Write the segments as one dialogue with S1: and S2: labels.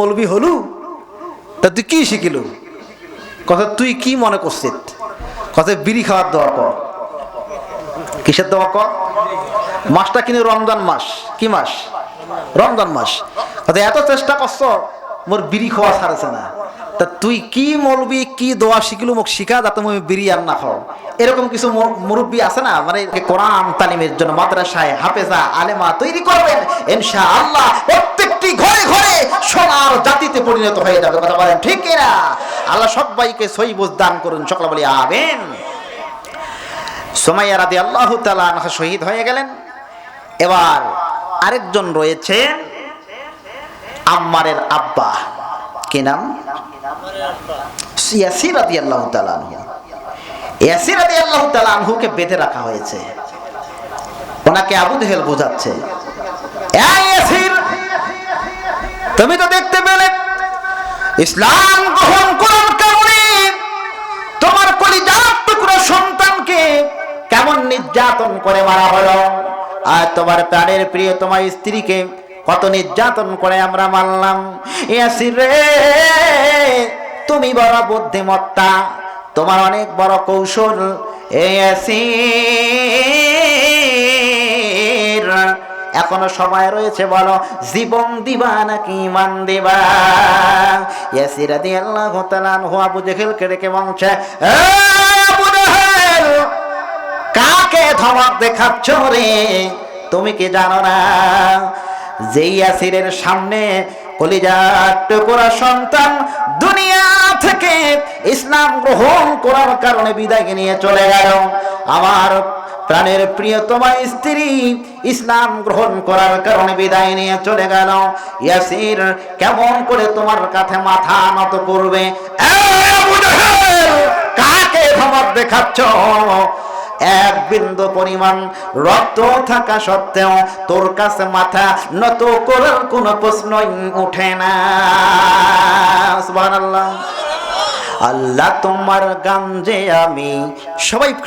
S1: মৌলবি হলু তা তুই কি শিখিলু? কথা তুই কি মনে করছিস? কথা বিড়ি খাওয়ার দোয়া কর। কিসের দোয়া কর? মাসটা কিনে রমজান মাস। কি মাস? রমজান মাস। কথা এত চেষ্টা করছ মোর বিড়ি খাওয়া ছাড়ছে না, তা তুই কি মৌলবি কি দোয়া শিখিলু মোক শিখা যাতে আমি বিড়ি আর না খাও। এরকম কিছু মুরব্বী আছে না, মানে কোরআন তালিমের জন্য মাদ্রাসায় হাফেজা আলেমা তৈরি করবেন, ইনশাআল্লাহ প্রত্যেকটি ঘরে ঘরে সোনার জাতিতে পরিণত হয়ে যাবে। কথা বলেন ঠিক কিনা? আল্লাহ সবাইকে সহি বুঝ দান করুন, সকলে বলি আমিন। সুমাইয়া রাদিয়াল্লাহু তাআলা আনহা শহীদ হয়ে গেলেন। এবার আরেকজন রয়েছেন আম্মারের আব্বা, কি নাম? ইয়াসির রাদিয়াল্লাহু তাআলা আনহু। ইয়াসির রাদিয়াল্লাহু তাআলা আনহুকে বেঁধে রাখা হয়েছে। ওনাকে আবু জেহেল বোঝাচ্ছে, এই ইয়াসির, তুমি তো দেখতে পেলে ইসলাম গ্রহণ করার কারণে তোমার কলিজার টুকরো সন্তানকে কেমন নির্যাতন করে মারা হলো, আর তোমার প্রাণের প্রিয় তোমার স্ত্রীকে কত নির্যাতন করে আমরা মারলাম। ইয়াসির রে, তুমি বড় বুদ্ধিমত্তা, তোমার অনেক বড় কৌশল। ইয়াসির, এখনো সময় রয়েছে, বলো জীবন দিবা নাকি ইমান দিবা? ইয়াসির রাদিয়াল্লাহু তাআলা আনহু আবু জেহেলকে ডেকে বলছে, আবু জেহেল, কাকে ধমক দেখাচ্ছ রে? তুমি কি জানো না যে ইয়াসিরের সামনে কলিজার টুকরা সন্তান দুনিয়া থেকে ইসলাম গ্রহণ করার কারণে বিদায় নিয়ে চলে গেল। আমার প্রাণের প্রিয়তমা স্ত্রী ইসলাম গ্রহণ করার কারণে বিদায় নিয়ে চলে গেল। ইয়াসির কেমন করে তোমার কাছে মাথা নত করবে? কাকে ধমক দেখাচ্ছ? এক বিন্দু পরিমাণ রক্ত থাকা সত্ত্বেও তোর কাছে মাথা নত করার কোনো প্রশ্নই ওঠে না। সুবহানাল্লাহ। আল্লাহ তোমার গান যে আমি,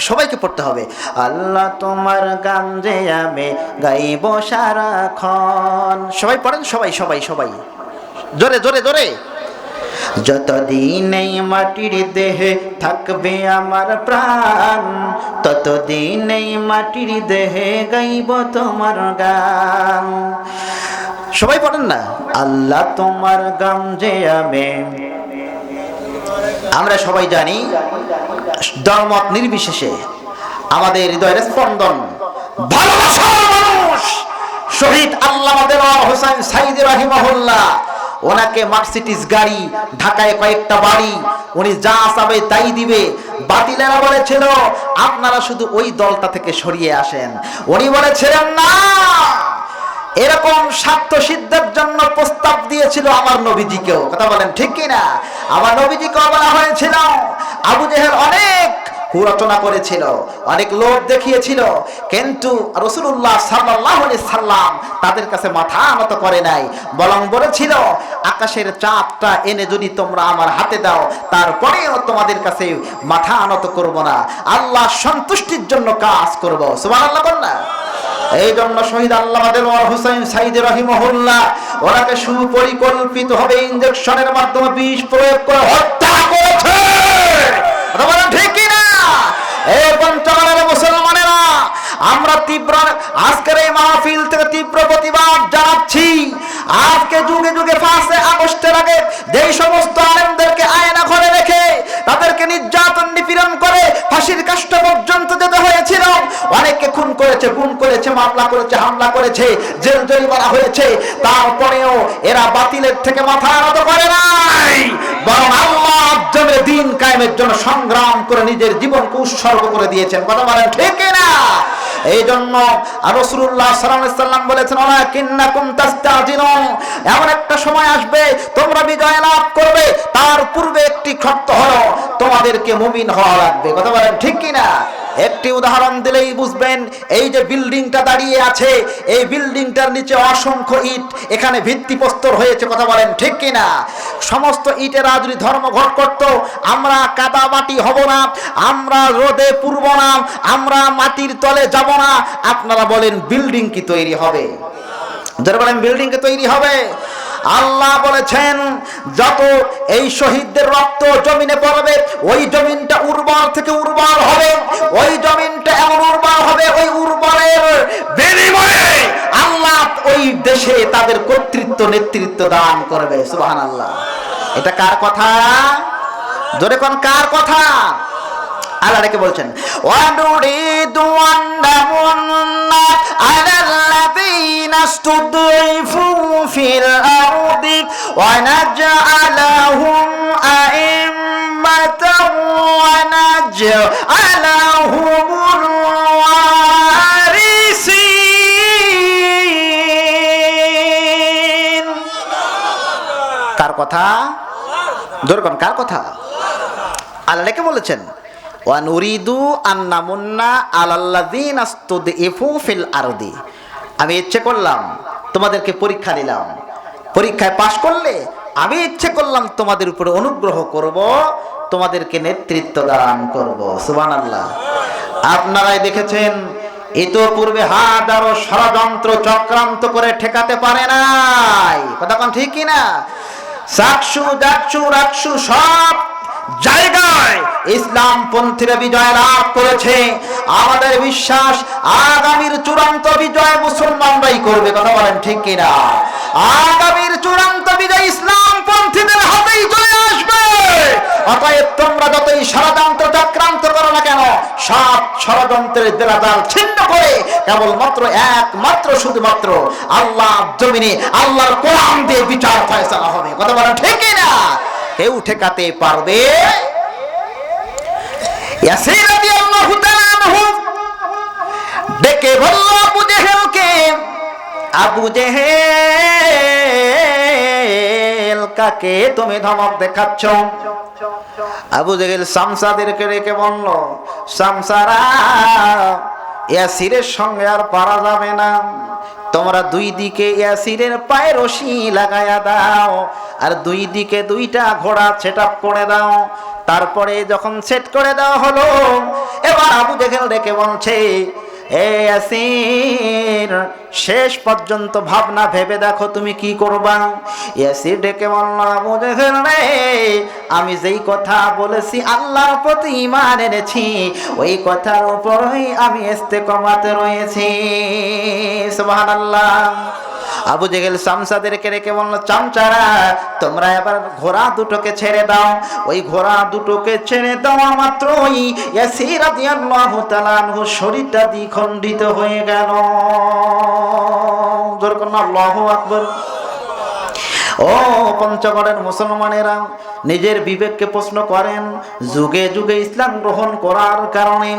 S1: সবাইকে পড়তে হবে, আল্লাহ তোমার গান যে আমি গাইব সারাক্ষণ। সবাই পড়েন, সবাই জোরে জোরে জোরে। যতদিন এই মাটির দেহে থাকবে আমার প্রাণ, ততদিন এই মাটির দেহে গাইব তোমার গান। সবাই পড়েন না, আল্লাহ তোমার গান যে আমি। আমরা সবাই জানি ধর্মমত নির্বিশেষে আমাদের হৃদয়ের স্পন্দন ভালোবাসার মানুষ শহীদ আল্লামা দেলোয়ার হোসেন সাইদি রাহিমাহুল্লাহ। ওনাকে মার্সিডিজ গাড়ি, ঢাকায় কয়েকটা বাড়ি, উনি যা চাবে তাই দিবে। বাতিলেরা বলেছিল আপনারা শুধু ওই দলটা থেকে সরিয়ে আসেন। উনি বলেছিলেন না, এরকম স্বার্থ সিদ্ধের জন্য প্রস্তাব দিয়েছিল আমার নবীজিকেও। কথা বলেন ঠিক কিনা? আমার নবীজিকেও বলা হয়েছিল। আবু জেহেল অনেক রচনা করেছিল, অনেক লোভ দেখিয়েছিল, কিন্তু রাসূলুল্লাহ সাল্লাল্লাহু আলাইহি সাল্লাম তাদের কাছে মাথা নত করে নাই, বরং বলেছিল আকাশের চাঁদটা এনে যদি তোমরা আমার হাতে দাও তারপরেও তোমাদের কাছে মাথা নত করব না, আল্লাহ সন্তুষ্টির জন্য কাজ করব। সুবহানাল্লাহ বল না। এই জন্য শহীদ আল্লামা দেলোয়ার হোসেন সাইদি রাহিমাহুল্লাহ ওনাকে সুপরিকল্পিতভাবে ইনজেকশনের মাধ্যমে বিষ প্রয়োগ করে হত্যা করেছে। ঠিক কিনা? এই পঞ্চগড়ের মুসলমানেরা, আমরা তীব্র আজকের এই মাহফিল থেকে তীব্র প্রতিবাদ জানাচ্ছি। আজকে যুগে যুগে 5 আগস্টের আগে যেই সমস্ত আলেমদেরকে আয়না ঘরে রেখে তাদেরকে নির্যাতন নিপীড়ন করে ফাঁসির কাষ্ঠ পর্যন্ত যেতে হয়েছিল, অনেককে খুন করেছে, মামলা করেছে, হামলা করেছে, জেল জরিমানা হয়েছে, তারপরেও এরা বাতিলের থেকে মাথা নত করে নাই, বরং আল্লাহর জন্য দ্বীন কায়েমের জন্য সংগ্রাম করে নিজের জীবনকে উৎসর্গ করে দিয়েছেন। কথা বলেন ঠিক কিনা? এই জন্য রাসূলুল্লাহ সাল্লাল্লাহু আলাইহি সাল্লাম বলেছেন, ওয়ালাকিন্নাকুম তাস্তাজিনুন, এমন একটা সময় আসবে তোমরা বিজয় লাভ করবে, তার পূর্বে একটি শর্ত হলো তোমাদেরকে মুমিন হওয়া লাগবে। কথা বলেন ঠিক কিনা? একটি উদাহরণ দিলেই বুঝবেন। এই যে বিল্ডিংটা দাঁড়িয়ে আছে, এই বিল্ডিংটার নিচে অসংখ্য ইট, এখানে ভিত্তিপ্রস্তর হয়েছে। কথা বলেন ঠিক কিনা? সমস্ত ইটেরা যদি ধর্মঘট করত, আমরা কাদা মাটি হব না, আমরা রোদে পুড়ব না, আমরা মাটির তলে যাব না, আপনারা বলেন বিল্ডিং কি তৈরি হবে? যারা বলেন বিল্ডিং কি তৈরি হবে? আল্লাহ বলেছেন যত এই শহীদদের রক্ত জমিনে পড়বে ওই জমিনটা উর্বর থেকে উর্বর হবে, ওই জমিনটা এমন উর্বর হবে, ওই উর্বরের বিনিময়ে আল্লাহ ওই দেশে তাদের কর্তৃত্ব নেতৃত্ব দান করবে। সুবহানাল্লাহ। এটা কার কথা? জোরে কোন কার কথা? আল্লাহ রেখে বলছেন ওয়ানুরিদু আন্নামুন্না আলাল্লাযীনা ইসতুদঈফু ফিল আরদি ওয়া নাজআলাহুম আইম্মাতাও ওয়া নাজআলাহুমুল ওয়ারিসিন। কার কথা? জোরে কোন কার কথা? আল্লাহ রেখে বলেছেন ওয়ানুরিদু আন্নামুন্না আলাল্লাযীনা ইসতুদঈফু ফিল আরদি। আমি ইচ্ছে করলাম তোমাদেরকে পরীক্ষা নিলাম, পরীক্ষায় পাশ করলে আমি ইচ্ছে করলাম তোমাদের উপরে অনুগ্রহ করব, তোমাদেরকে নেতৃত্ব দান করব। সুবহানাল্লাহ। আপনারাই দেখেছেন ইতোপূর্বে হাজারো ষড়যন্ত্র চক্রান্ত করে ঠেকাতে পারে নাই। কথা কোন ঠিক কি না? চাকসু জাকসু রাকসু সব জায়গায় ইসলাম পন্থীরা বিজয় লাভ করেছে। আমাদের বিশ্বাস আগামীর চূড়ান্ত বিজয় মুসলমানরাই করবে। কথা বলেন ঠিক কিনা? আগামীর চূড়ান্ত বিজয় ইসলাম পন্থীদের হাতেই চলে আসবে। অতএব তোমরা যতই ষড়যন্ত্র চক্রান্ত করো না কেন, সব ষড়যন্ত্রের দেরাজাল ছিন্ন করে কেবলমাত্র একমাত্র শুধুমাত্র আল্লাহ জমিনে আল্লাহর কোরআন দিয়ে বিচার ফয়সালা হবে। কথা বলেন ঠিক কিনা? কেউ ঠেকাতে পারবে? ইয়াসির রাদিয়াল্লাহু তাআলা আনহু ডেকে বলল আবু জেহেলকে, আবু জেহেল কাকে তুমি ধমক দেখাচ্ছ? আবু জেহেল শামসাদেরকে রেখে বলল, শামসারা ইয়াসিরের সঙ্গে আর পারা যাবে না, তোমরা দুই দিকে ইয়াসিরের পায়ে রশি লাগায়া দাও আর দুই দিকে দুইটা ঘোড়া সেট আপ করে দাও। তারপরে যখন সেট করে দেওয়া হলো, এবার আবু জেহেল ডেকে বলছে, এ ইয়াসির শেষ পর্যন্ত ভাবনা ভেবে দেখো তুমি কি করবা। ইয়াসির ডেকে বলল, আবু জেহেল রে, আমি যেই কথা বলেছি আল্লাহর প্রতি ঈমান এনেছি, ওই কথার উপরই আমি ইস্তেকামাতে রয়েছি। সুবহানাল্লাহ। আবু জেহেল শামসাদেরকে রেখে বলল, চামচারা তোমরা এবার ঘোড়া দুটোকে ছেড়ে দাও। ওই ঘোড়া দুটোকে ছেড়ে দেওয়া মাত্রই ইয়াসির রাদিয়াল্লাহু তাআলা আনহু শরীরটা দ্বিখণ্ডিত হয়ে গেল। জোরে বলুন আল্লাহু আকবার। ও পঞ্চগড়ের মুসলমানেরা, নিজের বিবেককে প্রশ্ন করেন। যুগে যুগে ইসলাম গ্রহণ করার কারণে,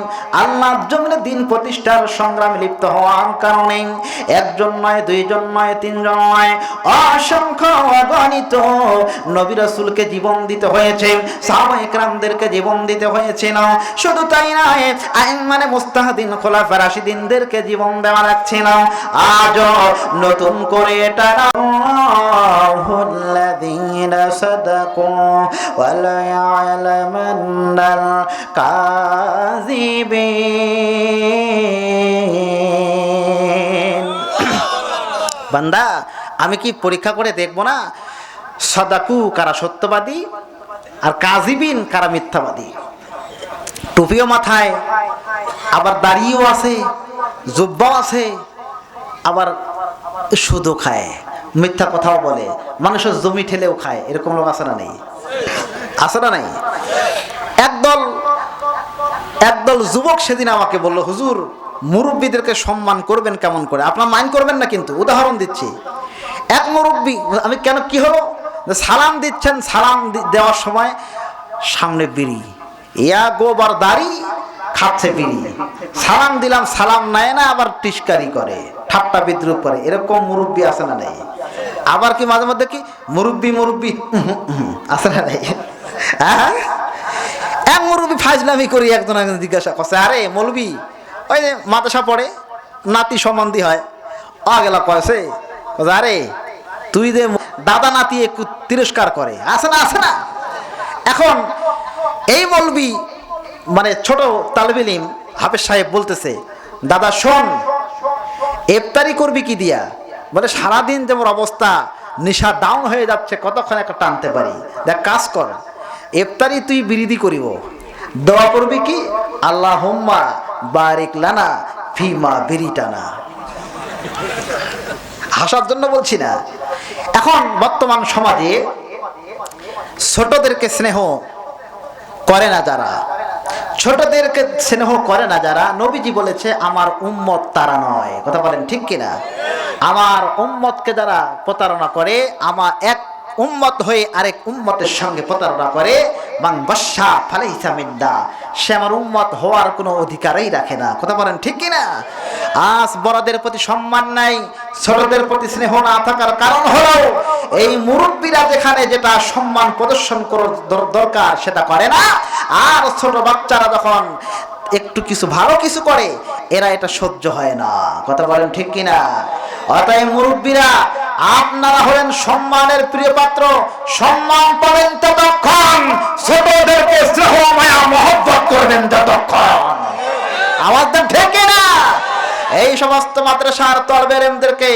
S1: আল্লাহর জমিনে দিন প্রতিষ্ঠার সংগ্রামে লিপ্ত হওয়ার কারণে একজন নয়, দুইজন নয়, তিনজন নয়, অসংখ্য অগণিত নবী রাসূলকে জীবন দিতে হয়েছে, সাহাবায়ে কেরামদেরকে জীবন দিতে হয়েছে। না শুধু তাই নয়, আইম্মায়ে মুজতাহিদিন খোলাফায়ে রাশিদিনদেরকে জীবন দেওয়া লাগছে না। আজ নতুন করে এটা الذين صدقوا وليعلمن الكاذبين। বান্দা, আমি কি পরীক্ষা করে দেখব না সাদাকু কারা সত্যবাদী আর কাযিবিন কারা মিথ্যাবাদী? টুপিও মাথায়, আবার দাড়িও আছে, জুব্বাও আছে, আবার সুদও খায়, মিথ্যা কথাও বলে, মানুষের জমি ঠেলেও খায়। এরকম লোক আছে না নেই? আছে না নাই? একদল যুবক সেদিন আমাকে বলল, হুজুর মুরব্বীদেরকে সম্মান করবেন কেমন করে? আপনার মাইন্ড করবেন না কিন্তু, উদাহরণ দিচ্ছি। এক মুরব্বী, আমি কেন কি হলো, সালাম দিচ্ছেন, সালাম দেওয়ার সময় সামনে বিড়ি, ইয়া গোবার দাড়ি, খাচ্ছে বিড়ি, সালাম দিলাম সালাম নেয় না, আবার টিস্কারি করে, ঠাট্টা বিদ্রুপ করে। এরকম মুরব্বী আছে না নেই? আবার কি মাঝে মধ্যে কি মুরব্বী আছে না নেই? হ্যাঁ, এক মুরব্বী ফাজলামি করি, একজন একজন জিজ্ঞাসা করছে, আরে মৌলবি ওই যে মাদ্রাসা পড়ে নাতি সম্বন্ধী হয়, গেলা কয়েছে, আরে তুই যে দাদা নাতি একটু তিরস্কার করে, আছে না? আছে না? এখন এই মৌলবি মানে ছোট তালেবে ইলম হাফেজ সাহেব বলতেছে, দাদা শোন, ইফতারি করবি কি দিয়া? বলে সারাদিন যেমন অবস্থা, নেশা ডাউন হয়ে যাচ্ছে, কতক্ষণ একটা টানতে পারি। দেখ কাজ কর, ইফতারি তুই বিরিদি করিব, দোয়া করবি কি, আল্লাহুম্মা বারিক লানা ফিমা বিরিটানা। হাসার জন্য বলছি না। এখন বর্তমান সমাজে ছোটদেরকে স্নেহ করে না যারা, ছোটদেরকে স্নেহ করে না যারা, নবীজি বলেছে আমার উম্মত তারা নয়। কথা বলেন ঠিক কিনা? আমার উম্মতকে যারা প্রতারণা করে, আমার এক উম্মত হয়ে আরেক উম্মতের সঙ্গে প্রতারণা করে, মান বাশশা ফালাইসা মিন্না, সে আমার উম্মত হওয়ার কোনো অধিকারই রাখে না। কথা বলেন ঠিক কিনা? আজ বড়দের প্রতি সম্মান নাই, ছোটদের প্রতি স্নেহ না থাকার কারণ হলো এই মুরব্বীরা যেখানে যেটা সম্মান প্রদর্শন করার দরকার সেটা করে না, আর ছোট বাচ্চারা যখন একটু কিছু ভালো কিছু করে এরা এটা সহ্য হয় না। কথা বলেন ঠিক কিনা? অতএব মুরব্বীরা, আপনারা হলেন সম্মানের প্রিয় পাত্র, সম্মান পাবেন ততক্ষণ, ছোটদেরকে স্নেহ মায়া মহব্বত করবেন যতক্ষণ। আওয়াজ দেন ঠিক কিনা? এই সমস্ত মাদ্রাসার তলবে ইলমদেরকে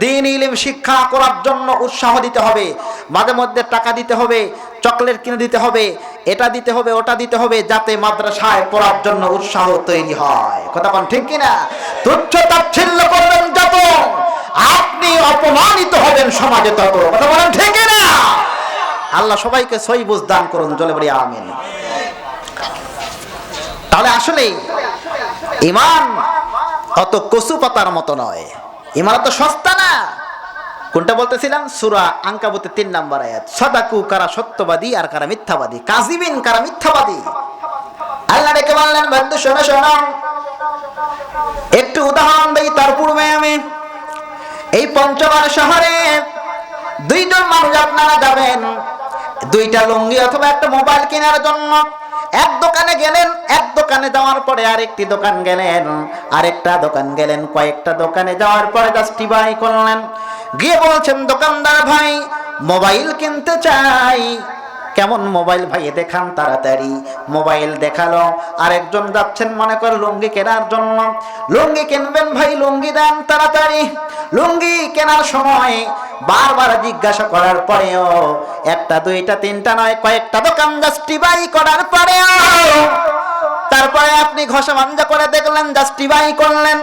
S1: দ্বীন ইলম শিক্ষা করার জন্য উৎসাহ দিতে হবে, মাঝে মধ্যে টাকা দিতে হবে, চকলেট কিনে দিতে হবে, এটা দিতে হবে, ওটা দিতে হবে, যাতে মাদ্রাসায় পড়ার জন্য উৎসাহ তৈরি হয়। কথা বলেন ঠিক কিনা? তুচ্ছ তাচ্ছিল্য করবেন যত, আপনি অপমানিত হবেন সমাজে তত। কথা বলেন ঠিক কিনা? আল্লাহ সবাইকে সহি বুঝ দান করুন, জলে বলি আমিন। তাহলে আসলে ঈমান অত কচু পাতার মতো নয়, ঈমান অত সস্তা না। কোনটা বলতেছিলাম? সূরা আনকাবুতের 3 নম্বর আয়াত, সাদাকু কারা সত্যবাদী আর কারা মিথ্যাবাদী, কাযিবিন কারা মিথ্যাবাদী। আল্লাহ ডেকে বললেন, বন্ধু শোনো শোনো, একটু উদাহরণ দেই। তার পূর্বে আমি এই পঞ্চগড় শহরে দুইজন মানুষ আপনারা যাবেন দুইটা লুঙ্গি অথবা একটা মোবাইল কেনার জন্য। এক দোকানে গেলেন, এক দোকানে যাওয়ার পরে আরেকটি দোকান গেলেন, আরেকটা দোকান গেলেন, কয়েকটা দোকানে যাওয়ার পরে জাস্টিফাই করলেন, গিয়ে বলছেন দোকানদার ভাই মোবাইল কিনতে চাই। কেমন মোবাইল ভাই দেখান তাড়াতাড়ি। মোবাইল দেখালো, আরেকজন যাচ্ছেন মনে করে লুঙ্গি কেনার জন্য, লুঙ্গি কিনবেন ভাই, লুঙ্গি দেন তাড়াতাড়ি। লুঙ্গি কেনার সময় বারবার জিজ্ঞাসা করার পরেও, একটা দুইটা তিনটা নয় কয়েকটা দোকান জাস্টিফাই করার পরেও, তারপরে আপনি ঘষা মাঞ্জা করে দেখলেন, জাস্টিফাই করলেন,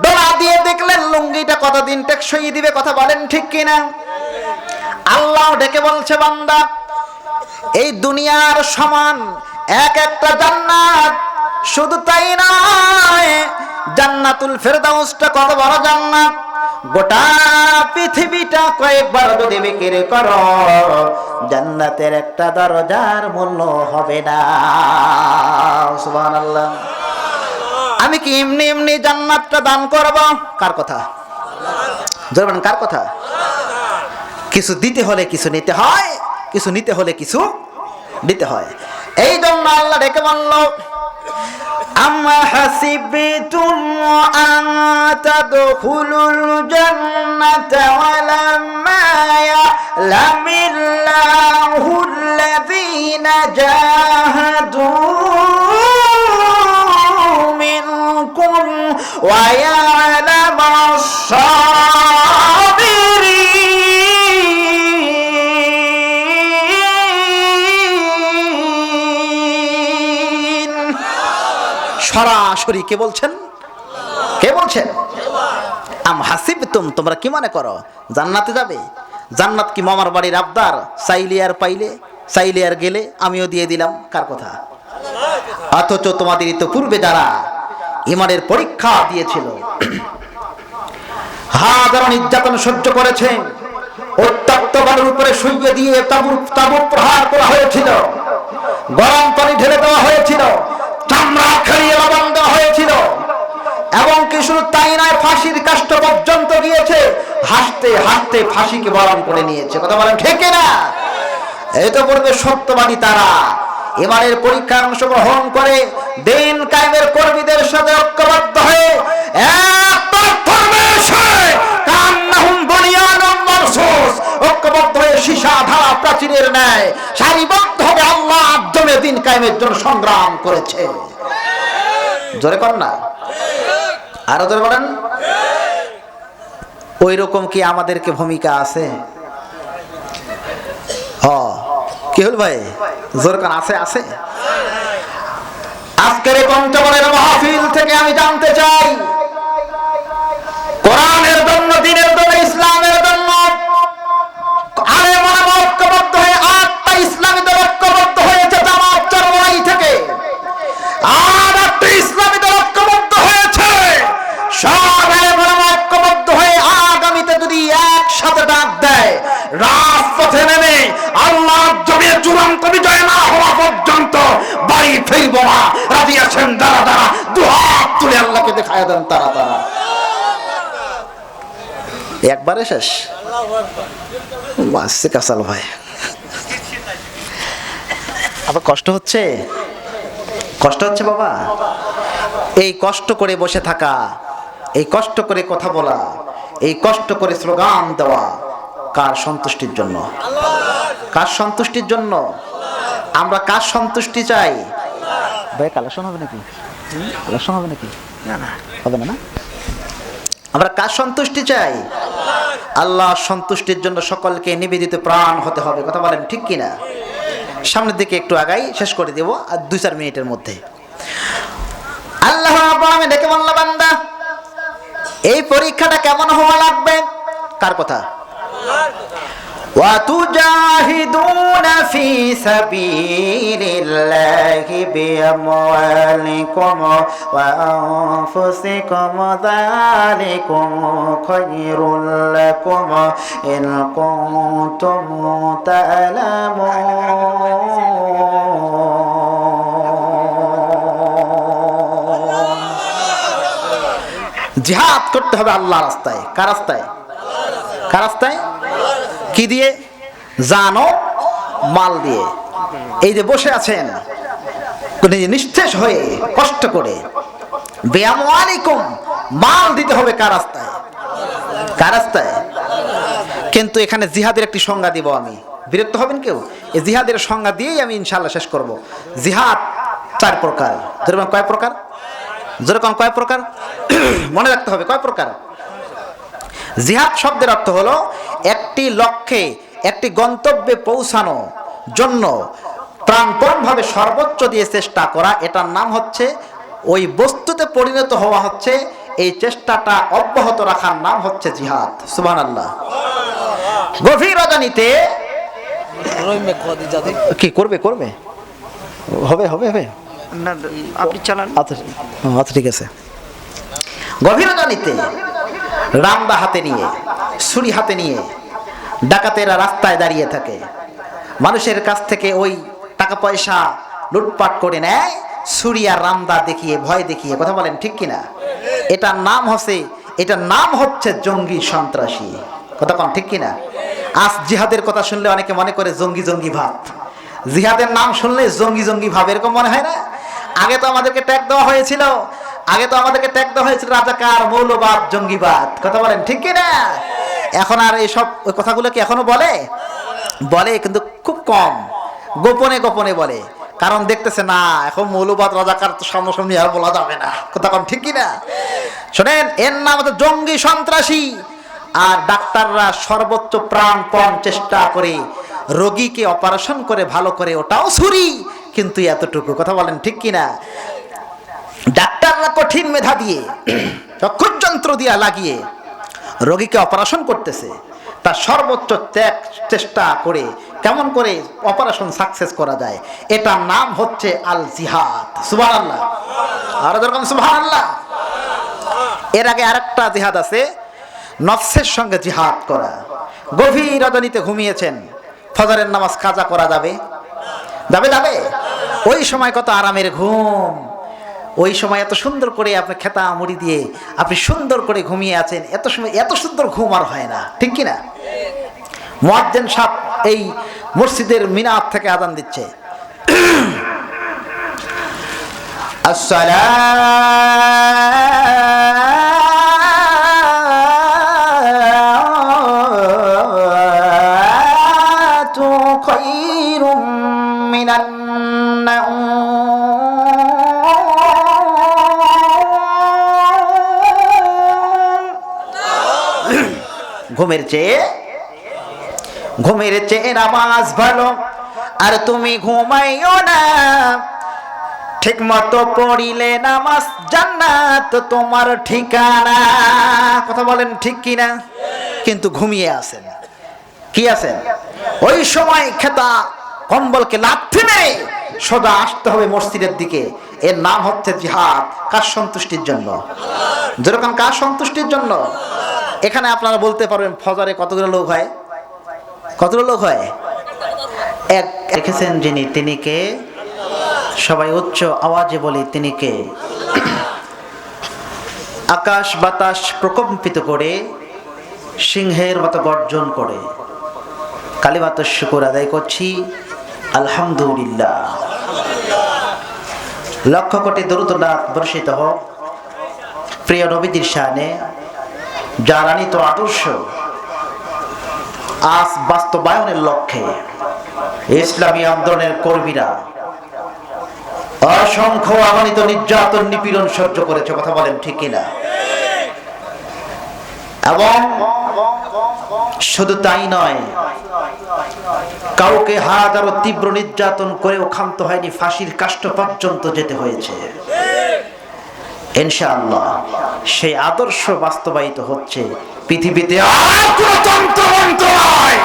S1: ডোলা দিয়ে দেখলেন লুঙ্গিটা কতদিন টেকসই দিবে। কথা বলেন ঠিক কিনা? আল্লাহ ডেকে বলছে, বান্দা এই দুনিয়ার সমান এক একটা জান্নাত, শুধু তাই নয় জান্নাতুল ফেরদাউসটা কত বড় জান্নাত, গোটা পৃথিবীটা কয়েকবার যদি বিক্রি করো জান্নাতের একটা দরজার মূল্য হবে না। সুবহানাল্লাহ। আমি কি এমনি এমনি জান্নাতটা দান করব? কার কথা? জোরে বলেন, কার কথা? কিছু দিতে হলে কিছু নিতে হয়, কিছু নিতে হলে কিছু দিতে হয়। এই জন্য আল্লাহ ডেকে বলল, আম্মা হাসিবতুম আন তাদখুলুল জান্নাতা ওয়ালাম্মা ইয়ালামিল্লাহুল্লাযীনা জাহাদু মিনকুম ওয়া ইয়ালামাস সাবিরিন। সরাসরি কে বলছেন? কে বলছেন? আম হাসিবতুম, তোমরা কি মনে করো জান্নাতে যাবে? জান্নাত কি মামার বাড়ির আবদার? চাইলে আর পাইলে, চাইলে আর গেলে আমিও দিয়ে দিলাম? কার কথা? অথচ তোমাদের তো পূর্বে যারা ঈমানের পরীক্ষা দিয়েছিল, হাজারো নির্যাতন সহ্য করেছে, উত্তপ্ত বালুর উপরে শুইয়ে দিয়ে তাবু প্রহার করা হয়েছিল, গরম পানি ঢেলে দেওয়া হয়েছিল, চামড়া খাইয়ে লবণ দেওয়া হয়েছিল, এবং কি শুধু তাই নয় ফাঁসির কাষ্ঠ পর্যন্ত গিয়েছে, হাসতে হাসতে ফাঁসিকে বরণ করে নিয়েছে। কথা বলেন ঠিক না? এই তো পূর্বে সত্যবাদী তারা এবারের পরীক্ষায় অংশগ্রহণ করে দিন কায়েমের কর্মীদের সাথে ঐক্যবদ্ধ হয়ে ঐক্যবদ্ধ হয়ে সীসা ধারা প্রাচীরের ন্যায় সারিবদ্ধভাবে আল্লাহ জমে দিন কায়েমের জন্য সংগ্রাম করেছে। জোরে কর না, আরো জোরে বলেন। ওই রকম কি আমাদেরকে ভূমিকা আছে? কি হল ভাই? জোর কান আছে আছে। আজকের এই পঞ্চগড়ের মাহফিল থেকে আমি জানতে চাই, কোরআনের জন্য, দ্বীনের জন্য, ইসলামের জন্য আলেমরা ঐক্যবদ্ধ হয়ে 8টা ইসলামী দল ঐক্যবদ্ধ হয়েছে জামাত চরমনাই থেকে। আর 8টা ইসলামী দল ঐক্যবদ্ধ হয়েছে, সব আলেমরা ঐক্যবদ্ধ হয়ে আগামীতে যদি একসাথে ডাক দেয়, রাজপথে নেমে আল্লাহর জমিনে চূড়ান্ত বিজয় না হওয়া পর্যন্ত বাড়ি ফিরব না। রাজি আছেন যারা যারা দুহাত তুলে আল্লাহকে দেখায় দেন তারা তারা। একবারে শেষ বাসে কাসাল ভাই। আবার কষ্ট হচ্ছে, কষ্ট হচ্ছে বাবা। এই কষ্ট করে বসে থাকা, এই কষ্ট করে কথা বলা, এই কষ্ট করে স্লোগান দেওয়া কার সন্তুষ্টির জন্য? কার সন্তুষ্টির জন্য? আমরা কার সন্তুষ্টি চাই? ভাই কালেকশন হবে নাকি? কালেকশন হবে নাকি? না না হবে না। আমরা কার সন্তুষ্টি চাই? আল্লাহর সন্তুষ্টির জন্য সকলকে নিবেদিত প্রাণ হতে হবে। কথা বলেন ঠিক কিনা? সামনের দিকে একটু আগাই, শেষ করে দেব আর 2-4 মিনিটের মধ্যে। আল্লাহ আমি ডেকে বলল, বান্দা এই পরীক্ষাটা কেমন হওয়া লাগবে? কার কথা? وَتُجَاهِدُونَ فِي سَبِيلِ اللَّهِ بِأَمْوَالِكُمْ وَأَنفُسِكُمْ ذَلِكُمْ خَيْرٌ لَكُمْ إِن كُنتُمْ تَعْلَمُونَ। জিহাদ করতে হবে আল্লাহর রাস্তায়। কার রাস্তায়? কার রাস্তায়? কি দিয়ে? জানো মাল দিয়ে। এই যে বসে আছেন নিঃশেষ হয়ে কষ্ট করে, বিআমওয়ালিকুম, মাল দিতে হবে কার রাস্তায়? কার রাস্তায়? কিন্তু এখানে জিহাদের একটি সংজ্ঞা দিব আমি। বিরক্ত হবেন কেউ? এই জিহাদের সংজ্ঞা দিয়েই আমি ইনশাআল্লাহ শেষ করব। জিহাদ 4 প্রকার। যেরকম কয় প্রকার? যেরকম কয় প্রকার? মনে রাখতে হবে কয় প্রকার। জিহাদ শব্দের অর্থ হলো একটি লক্ষ্যে, একটি গন্তব্যে পৌঁছানো জন্য প্রাণপণভাবে সর্বোচ্চ দিয়ে চেষ্টা করা। এটার নাম হচ্ছে, ওই বস্তুতে পরিণত হওয়া হচ্ছে, এই চেষ্টাটা অব্যাহত রাখার নাম হচ্ছে জিহাদ। সুবহানাল্লাহ। গভীর রজনীতে কি করবে? করবে হবে হবে হবে না, আপনি চালান। আচ্ছা ঠিক আছে। গভীর রজনীতে রামদা হাতে নিয়ে, ছুরি হাতে নিয়ে ডাকাতেরা রাস্তায় দাঁড়িয়ে থাকে। মানুষের কাছ থেকে ওই টাকা পয়সা লুটপাট করে নেয়, ছুরি আর রামদা দেখিয়ে, ভয় দেখিয়ে। কথা বলেন ঠিক কিনা? এটার নাম হচ্ছে জঙ্গি সন্ত্রাসী। কথা কন ঠিক কিনা? আজ জিহাদের কথা শুনলে অনেকে মনে করে জঙ্গি জঙ্গি ভাব। জিহাদের নাম শুনলে জঙ্গি জঙ্গি ভাব, এরকম মনে হয় না? আগে তো আমাদেরকে ট্যাগ দেওয়া হয়েছিল, রাজাকার, মৌলবাদ, জঙ্গিবাদ। কথা বলেন ঠিক কিনা? এখন আর এইসব ওই কথাগুলো কি এখনো বলে? বলে, কিন্তু খুব কম, গোপনে গোপনে বলে। কারণ দেখতেছে না এখন মৌলবাদ, রাজাকার তো সামনাসামনি আর বলা যাবে না। কথা কন ঠিক কিনা? শোনেন, এর নাম হচ্ছে জঙ্গি সন্ত্রাসী। আর ডাক্তাররা সর্বোচ্চ প্রাণপণ চেষ্টা করে রোগীকে অপারেশন করে ভালো করে, ওটাও ছুরি, কিন্তু এতটুকু। কথা বলেন ঠিক কিনা? ডাক্তাররা কঠিন মেধা দিয়ে, চক্ষু যন্ত্র দিয়ে লাগিয়ে রোগীকে অপারেশন করতেছে, তার সর্বোচ্চ চেষ্টা করে কেমন করে অপারেশন সাকসেস করা যায়। এটার নাম হচ্ছে আল জিহাদ। সুবহানাল্লাহ। আর যেরকম সুবহানাল্লাহ। এর আগে আরেকটা জিহাদ আছে, নফসের সঙ্গে জিহাদ করা। গভীর রজনীতে ঘুমিয়েছেন, ফজরের নামাজ কাজা করা যাবে? যাবে যাবে? ওই সময় কত আরামের ঘুম, ওই সময় এত সুন্দর করে আপনি খেতা মুড়ি দিয়ে আপনি সুন্দর করে ঘুমিয়ে আছেন। এত সময় এত সুন্দর ঘুম আর হয় না, ঠিক কিনা? মুয়াজ্জিন সাহেব এই মসজিদের মিনার থেকে আযান দিচ্ছে, আসসালাতু খায়রুম মিনান নাওম। ঘুমের চেয়ে ঘুমের চেয়ে নামাজ ভালো, আর তুমি ঘুমাইও না। ঠিক মতো পড়িলে নামাজ জান্নাত তোমার ঠিকানা। কথা বলেন ঠিক কিনা? কিন্তু ঘুমিয়ে আছেন, কি আছেন? ওই সময় খেতা কম্বলকে লাথি মেরে সোজা আসতে হবে মসজিদের দিকে। এর নাম হচ্ছে জিহাদ। কার সন্তুষ্টির জন্য? যেরকম কার সন্তুষ্টির জন্য? এখানে আপনারা বলতে পারবেন ফজরে কতগুলো লোক হয়? কতগুলো লোক হয়? এক। দেখেছেন যিনি, তিনি কে? সবাই উচ্চ আওয়াজে বলি, তিনি কে? আকাশ বাতাস প্রকম্পিত করে সিংহের মতো গর্জন করে কালিমাতুশ শুকর আদায় করছি, আলহামদুলিল্লাহ। লক্ষ কোটি দরুদ ও নাত বর্ষিত হোক প্রিয় নবীদের শানে, যার আনিত আদর্শ আজ বাস্তবায়নের লক্ষ্যে ইসলামী আন্দোলনের কর্মীরা অসংখ্য অগণিত নির্যাতন নিপীড়ন সহ্য করেছে। কথা বলেন ঠিক কিনা? এবং শুধু তাই নয়, কাউকে হাজারো তীব্র নির্যাতন করেও ক্ষান্ত হয়নি, ফাঁসির কাষ্ঠ পর্যন্ত যেতে হয়েছে। ইনশাআল্লাহ সেই আদর্শ বাস্তবায়িত হচ্ছে। পৃথিবীতে আর কোন তন্ত্রমন্ত্র নয়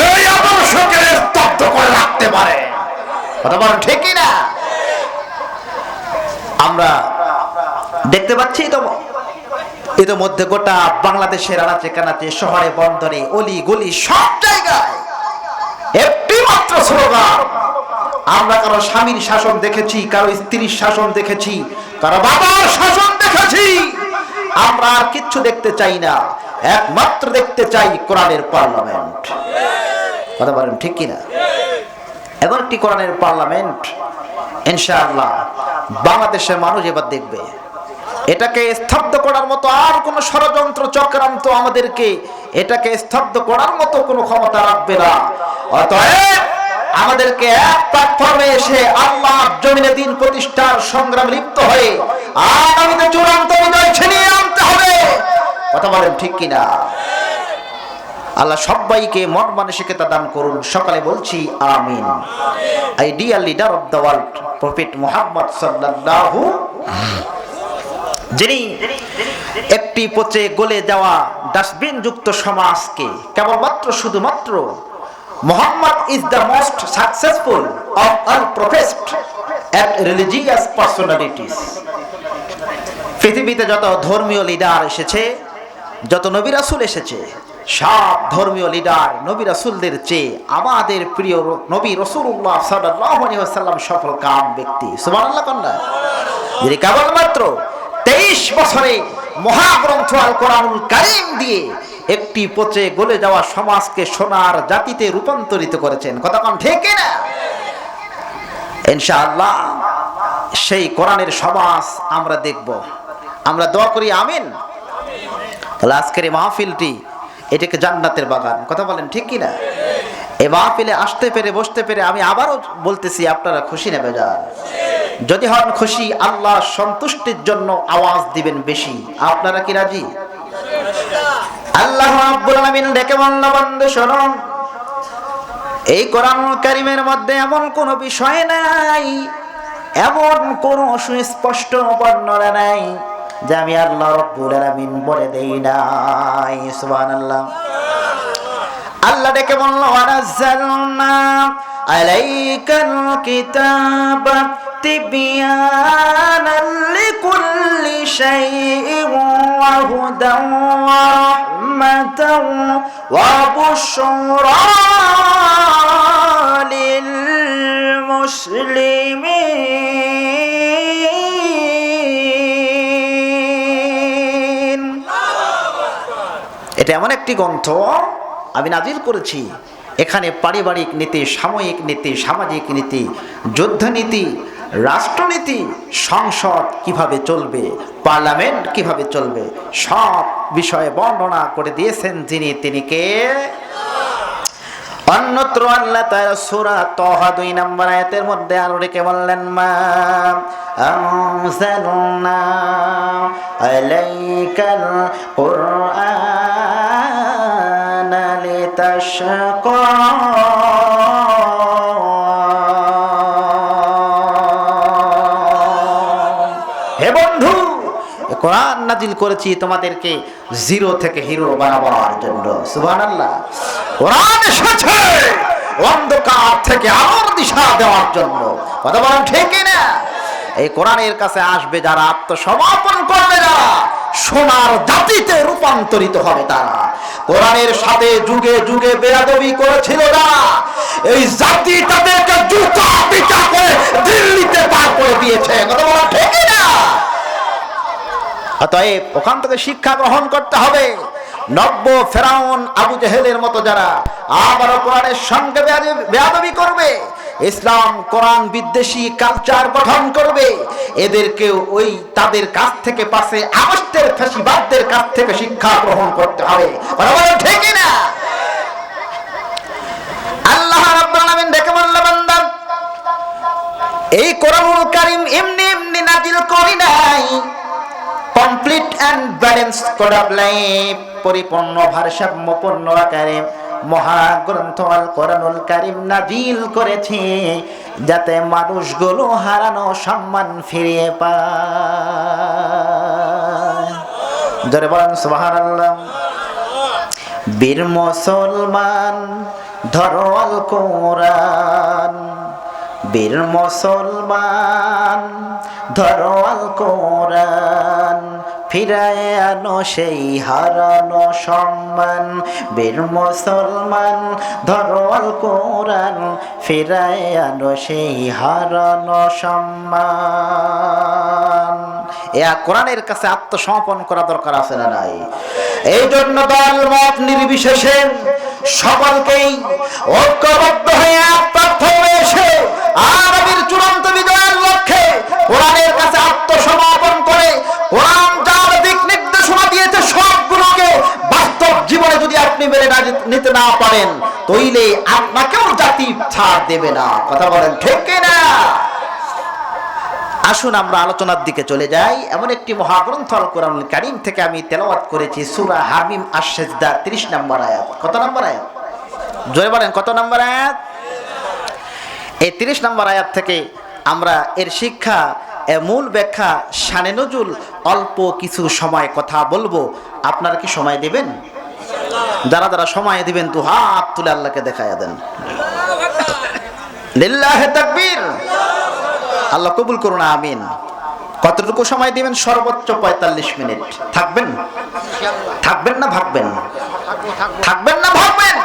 S1: এই আদর্শকে স্তব্ধ করে রাখতে পারে। কথা বলেন ঠিক কিনা? আমরা দেখতে পাচ্ছি তো ইতিমধ্যে গোটা বাংলাদেশের আনাচে কানাচে, শহরে বন্দরে, অলি গলি সব জায়গায় একটি মাত্র স্লোগান। আমরা কারো স্বামীর শাসন দেখেছি, কারো স্ত্রীর শাসন দেখেছি, কারো বাবার শাসন দেখেছি। আমরা আর কিচ্ছু দেখতে চাই না, একমাত্র দেখতে চাই কোরআনের পার্লামেন্ট। কথা বলেন ঠিক কিনা? এখন একটি কোরআনের পার্লামেন্ট ইনশাআল্লাহ বাংলাদেশের মানুষ এবার দেখবে। এটাকে স্তব্ধ করার মতো আর কোন ষড়যন্ত্র চক্রান্ত আমাদেরকে এটাকে স্তব্ধ করার মতো কোনো ক্ষমতা রাখবে না। অতএব আমাদেরকে এক প্ল্যাটফর্মে এসে আল্লাহ জমিনে দিন প্রতিষ্ঠার সংগ্রামে লিপ্ত হয়ে আগামীতে চূড়ান্ত বিজয় ছিনিয়ে আনতে হবে। কথা বলেন ঠিক কিনা? আল্লাহ সবাইকে মন মানসিকতা দান করুন। সকালে বলছি আমিন। Ideal leader of the world prophet Muhammad সাল্লাল্লাহু, যিনি একটি পচে গলে যাওয়া ডাস্টবিন যুক্ত সমাজকে কেবলমাত্র শুধুমাত্র Muhammad is the most successful of all prophets and religious personalities. পৃথিবীতে যত ধর্মীয় লিডার এসেছে, যত নবী রাসূল এসেছে, সব ধর্মীয় লিডার নবী রাসূলদের চেয়ে আমাদের প্রিয় নবী রাসূলুল্লাহ সাল্লাল্লাহু আলাইহি ওয়াসাল্লাম সফল কাম ব্যক্তি। সুবহানাল্লাহ কন্যা, যিনি কেবলমাত্র 23 বছরে মহাগ্রন্থ আল কোরআনুল কারীম দিয়ে একটি পচে গলে যাওয়া সমাজকে সোনার জাতিতে রূপান্তরিত করেছেন। কথা কোন ঠিক না? ইনশাআল্লাহ সেই কোরআনের সমাজ আমরা দেখব। আমরা দোয়া করি আমিন। আজকের মাহফিলটি এটাকে জান্নাতের বাগান। কথা বলেন ঠিক কিনা? এই মাহফিলে আসতে পেরে বসতে পেরে আমি আবারও বলতেছি, আপনারা খুশি না বেজার? যদি হন খুশি, আল্লাহ সন্তুষ্টির জন্য আওয়াজ দিবেন বেশি। আপনারা কি রাজি? আল্লাহ রাব্বুল আলামিন ডেকে বলল, বান্দা শোনো, এই কোরআনুল কারীমের মধ্যে এমন কোন বিষয় নাই, এমন কোন সুস্পষ্ট বর্ণনা নাই যে আমি আল্লাহ রাব্বুল আলামিন বলে দেই নাই। সুবহানাল্লাহ। আল্লাহ ডেকে বলল, ওয়ানাজ্জালনা আলাইকাল কিতাবা তিবয়ানাল লিকুল্লি শাইইন ওয়া হুদান ওয়া রাহমাতান ওয়া বুশরা লিল মুসলিমিন। এটা এমন একটি গ্রন্থ আমি নাজিল করেছি, এখানে পারিবারিক নীতি, সাময়িক নীতি, সামাজিক নীতি, যুদ্ধনীতি, রাষ্ট্রনীতি, সংসদ কিভাবে চলবে, পার্লামেন্ট কিভাবে চলবে, সব বিষয়ে বর্ণনা করে দিয়েছেন যিনি, তিনি কে? অন্যত্র আল্লাহ তাআলা সূরা তাহা 2 নম্বর আয়াতের মধ্যে আরো রেখে বললেন, মা আনজালনা আলাইকাল কুরআনা تشقى হে বন্ধু, কোরআন নাজিল করেছি তোমাদেরকে জিরো থেকে হিরো বানাবার জন্য। সুবহানাল্লাহ। কোরআন এসেছে অন্ধকার থেকে আলোর দিশা দেওয়ার জন্য। কথা বলেন ঠিক না? এই কোরআনের কাছে আসবে যারা, আত্মসমর্পণ করবে যারা, সোনার জাতিতে রূপান্তরিত হবে তারা। কোরআনের সাথে যুগে যুগে বেয়াদবি করেছিল যারা, এই জাতি তাদেরকে জুতা পিটা করে দিল্লিতে পার করে দিয়েছে। কথা বলেন ঠিক না? অতএব ওখান থেকে শিক্ষা গ্রহণ করতে হবে। নব্য ফেরাউন আবু জেহেলের মতো যারা আবারও কোরআনের সঙ্গে বেয়াদবি করবে, ইসলাম কোরআন বিদ্বেষী কালচার গঠন করবে, এদেরকে ওই তাদের কাছ থেকে পাশে আগস্টের ফ্যাসিবাদদের কাছ থেকে শিক্ষা গ্রহণ করতে হবে। ঠিক না? আল্লাহ রাব্বুল আলামিন ডেকে বলল, বান্দা এই কোরআনুল কারীম এমনি এমনি নাজিল করি নাই, complete and balance code of life, পরিপূর্ণ ভারসাম্যপূর্ণ আকারে মহাগ্রন্থ আল কোরআনুল কারীম নাজিল করেছে যাতে মানুষগুলো হারানো সম্মান ফিরিয়ে পায়। জোরে বলেন সুবহানাল্লাহ। বীর মুসলমান ধরো আল কোরআন, বীর মুসলমান ধরো আল কোরআন, ফিরায় আনো সেই হারানো সম্মান। বীর মুসলমান ধরো আল কোরআন, ফিরায় আনো সেই হারানো সম্মান। কোরআনের কাছে আত্মসমর্পণ করা দরকার আছে না নাই? এই জন্য দল মত নির্বিশেষে সকলকেই ঐক্যবদ্ধ হয়ে প্ল্যাটফর্মে এসে আরবের চূড়ান্ত বিজয়ের লক্ষ্যে কোরআনের কাছে আত্মসমর্পণ করে কোরআন যার দিক নির্দেশনা দিয়েছে সবগুলোকে বাস্তব জীবনে যদি আপনি মেনে নিতে না পারেন, তাইলে আপনাকেও জাতি ছাড় দেবে না। কথা বলেন ঠিক কিনা? আসুন আমরা আলোচনার দিকে চলে যাই। এমন একটি মহাগ্রন্থ আল কোরআনুল কারীম থেকে আমি তেলাওয়াত করেছি সূরা হামিম আশ-সাজদা 30 নম্বর আয়াত। কত নম্বর আয়াত? জোরে বলেন কত নম্বর আয়াত? এই 30 নম্বর আয়াত থেকে আমরা এর শিক্ষা, মূল ব্যাখ্যা, শানে নজুল অল্প কিছু সময় কথা বলবো। আপনারা কি সময় দিবেন? যারা যারা সময় দিবেন তো হাত তুলে আল্লাহকে দেখায়া দেন। লিল্লাহি তাকবীর। আল্লাহ কবুল করুন, আমিন। কতটুকু সময় দিবেন? সর্বোচ্চ 45 মিনিট। থাকবেন? থাকবেন না ভাগবেন? থাকবেন না ভাগবেন?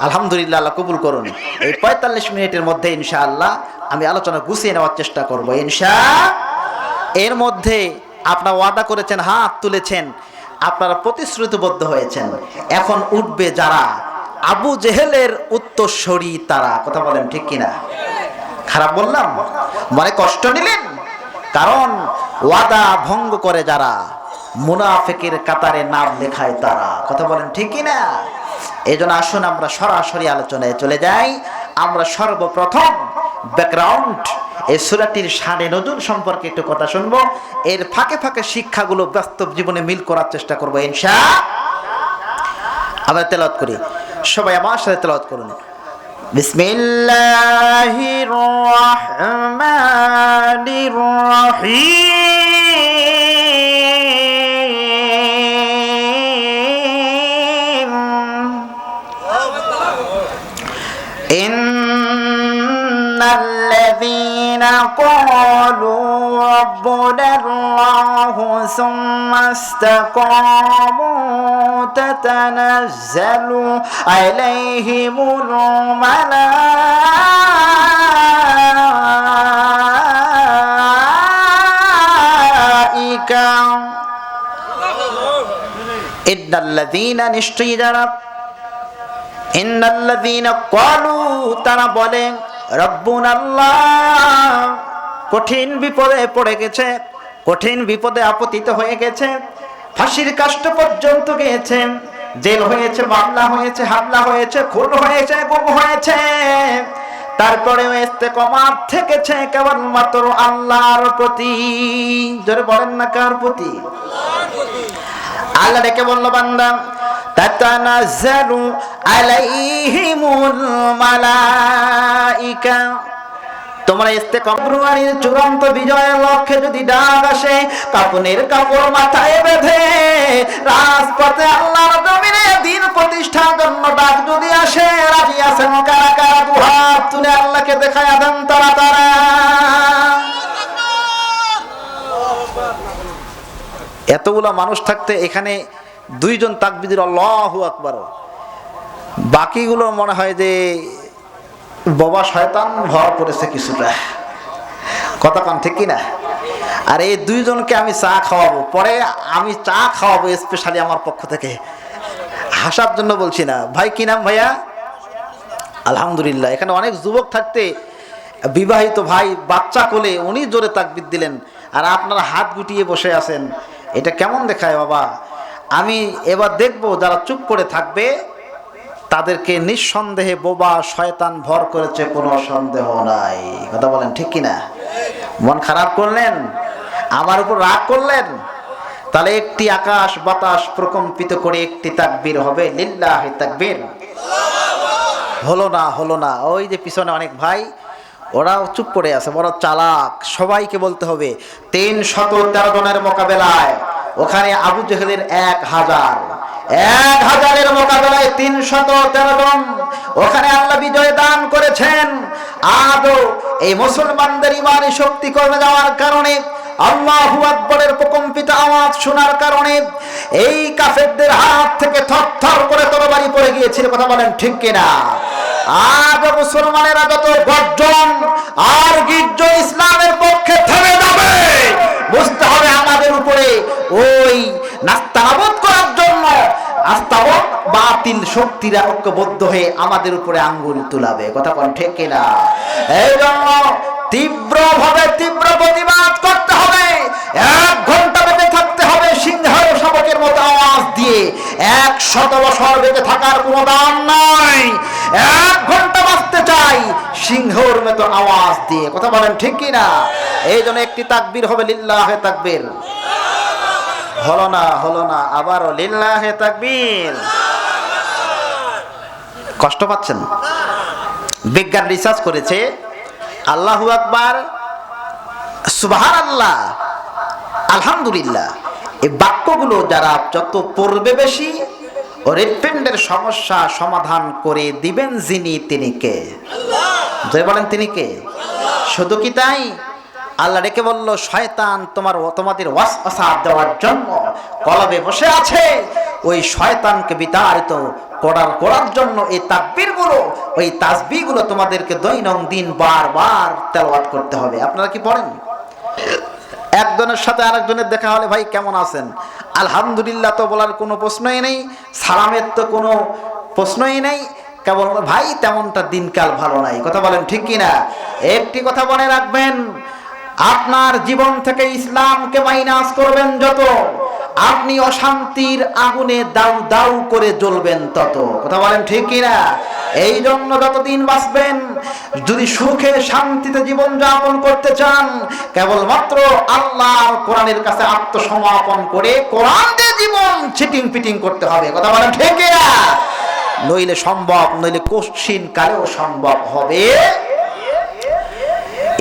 S1: আলহামদুলিল্লাহ, আল্লাহ কবুল করুন। এই 45 মিনিটের মধ্যে ইনশাআল্লাহ আমি আলোচনা গুছিয়ে নেওয়ার চেষ্টা করব এর মধ্যে আপনারা ওয়াদা করেছেন, হাত তুলেছেন, আপনারা প্রতিশ্রুতিবদ্ধ হয়েছেন। এখন উঠবে যারা আবু জেহেলের উত্তরসূরি তারা। কথা বলেন ঠিক কিনা? খারাপ বললাম? মনে কষ্ট নিলেন? কারণ ওয়াদা ভঙ্গ করে যারা, মুনাফিকের কাতারে নাম লেখায় তারা। কথা বলেন ঠিক কিনা? এই জন্য আসুন আমরা সরাসরি আলোচনায় চলে যাই। আমরা সর্বপ্রথম ব্যাকগ্রাউন্ড, এই সূরাটির শানে নজুল সম্পর্কে একটু কথা শুনবো। এর ফাঁকে ফাঁকে শিক্ষাগুলো বাস্তব জীবনে মিল করার চেষ্টা করবো ইনশাআল্লাহ। আমরা তেলাওয়াত করি, সবাই আমার সাথে তেলাওয়াত করুন। বিসমিল্লাহির রহমানির রহিম। ইন্নাল্লাযীনা ক্বালু রাব্বুনাল্লাহু সুম্মা ইসতাকামু তাতানাজ্জালু আলাইহিমুল মালাইকা। ইন্নাল্লাযীনা নিশ্চয়ই যারা, ইন্নাল্লাযীনা ক্বালু তারা বলে, রব্বুনাল্লাহ কঠিন বিপদে পড়ে গেছে, কঠিন বিপদে আপতিত হয়ে গেছে, ফাঁসির কাষ্ট পর্যন্ত গিয়েছে, জেল হয়েছে, মামলা হয়েছে, হামলা হয়েছে, খুন হয়েছে, গুম হয়েছে, তারপরেও ইস্তেকামাত থেকেছে কেবলমাত্র আল্লাহর প্রতি। জোরে বলেন না কার প্রতি? আল্লাহ ডেকে বলল, বান্দা তাতানাজ্জালু আলাইহিমুল মালাইকা, তোমরা ইস্তেকবারের চূড়ান্ত বিজয়ের লক্ষ্যে যদি ডাক আসে, কাপনের কাপড় মাথায় বেঁধে রাজপথে আল্লাহর জমিনে দিন প্রতিষ্ঠার জন্য ডাক যদি আসে, রাজি আছেন কারা কারা? দুহাত তুলে আল্লাহকে দেখায় দেন তারা তারা। এতগুলো মানুষ থাকতে এখানে দুইজন তাকবীর আল্লাহু আকবার, বাকিগুলো মনে হয় যে বাবা শয়তান ভর করেছে কিছুটা, কথা কান ঠিক কিনা? আর এই দুইজনকে আমি চা খাওয়াবো, পরে আমি চা খাওয়াবো স্পেশালি আমার পক্ষ থেকে, হাসার জন্য বলছি না। ভাই কি নাম ভাইয়া? আলহামদুলিল্লাহ। এখানে অনেক যুবক থাকতে বিবাহিত ভাই বাচ্চা কোলে, উনি জোরে তাকবীর দিলেন আর আপনারা হাত গুটিয়ে বসে আছেন, এটা কেমন দেখায় বাবা? আমি এবার দেখবো যারা চুপ করে থাকবে তাদেরকে নিঃসন্দেহে বোবা শয়তান ভর করেছে, কোনো সন্দেহ নাই। কথা বলেন ঠিক কিনা? মন খারাপ করলেন, আমার উপর রাগ করলেন, তাহলে একটি আকাশ বাতাস প্রকম্পিত করে একটি তাকবীর হবে, লিল্লাহি তাকবীর। হলো না, হলো না। ওই যে পিছনে অনেক ভাই, ওরাও চুপ করে আছে, বড় চালাক। সবাইকে বলতে হবে 313 জনের মোকাবেলায়, ওখানে আবু জেহেলের 1000-এর মোকাবেলায় 313 জন, ওখানে আল্লাহ বিজয় দান করেছেন। আদৌ এই মুসলমানদের ইমানি শক্তি কমে যাওয়ার কারণে, আল্লাহু আকবরের প্রকম্পিত আওয়াজ শোনার কারণে এই কাফেরদের হাত থেকে থরথর করে তরবারি পড়ে গিয়েছিল। কথা বলেন ঠিক কিনা? আজ মুসলমানেরা যত গর্জন আর গির্জ ইসলামের পক্ষে থেমে যাবে, বুঝতে হবে আমাদের উপরে ওই নাস্তানাবুদ করার জন্য আস্তাবদ বাতিল শক্তিরা ঐক্যবদ্ধ হয়ে আমাদের উপরে আঙ্গুল তুলাবে। কথা বলেন ঠিক কিনা? এই জন্য তীব্রভাবে তীব্র প্রতিবাদ করতে হবে। 1 ঘন্টা বেঁচে থাকতে হবে সিংহের শাবকের মতো আওয়াজ দিয়ে। 100 বছর বেঁচে থাকার কোনো দাম নাই। 1 ঘন্টা বাঁচতে চাই সিংহের মতো আওয়াজ দিয়ে। কথা বলেন ঠিক কিনা? এই জন্য একটি তাকবীর হবে, লিল্লাহে তাকবীর। হলো না, হলো না, আবারও লিল্লাহে তাকবীর। কষ্ট পাচ্ছেন? বিজ্ঞান রিসার্চ করেছে, আল্লাহু আকবার, সুবহানাল্লাহ, আলহামদুলিল্লাহ, এই বাক্যগুলো যারা যত পড়বে বেশি, ও হৃৎপিণ্ডের সমস্যা সমাধান করে দিবেন যিনি, তিনি কে? জয় বলেন, তিনি কে? শুধু কি তাই? আল্লাহ ডেকে বলল, শয়তান তোমাদের ওয়াসওয়াসা দেওয়ার জন্য কলবে বসে আছে। ওই শয়তানকে বিতাড়িত করার জন্য এই তাকবীরগুলো, ওই তাসবিহগুলো তোমাদেরকে দৈনন্দিন বারবার তেলাওয়াত করতে হবে। আপনারা কি পড়েন? একজনের সাথে আরেকজনের দেখা হলে, ভাই কেমন আছেন? আলহামদুলিল্লাহ তো বলার কোনো প্রশ্নই নেই, সালামের তো কোনো প্রশ্নই নেই, কেবল ভাই তেমনটা দিনকাল ভালো নাই। কথা বলেন ঠিক কিনা? একটি কথা মনে রাখবেন, আপনার জীবন থেকে ইসলামকে মাইনাস করবেন যত, আপনি অশান্তির আগুনে দাউ দাউ করে জ্বলবেন তত। কথা বলেন ঠিক কিনা? এই জন্য যতদিন বাঁচবেন, যদি সুখে শান্তিতে জীবন যাপন করতে চান, কেবলমাত্র আল্লাহর কোরআনের কাছে আত্মসমর্পণ করে কোরআন দিয়ে জীবন ছিটিং পিটিং করতে হবে। কথা বলেন ঠিক কিনা? নইলে সম্ভব, নইলে কঠিন কালেও সম্ভব হবে।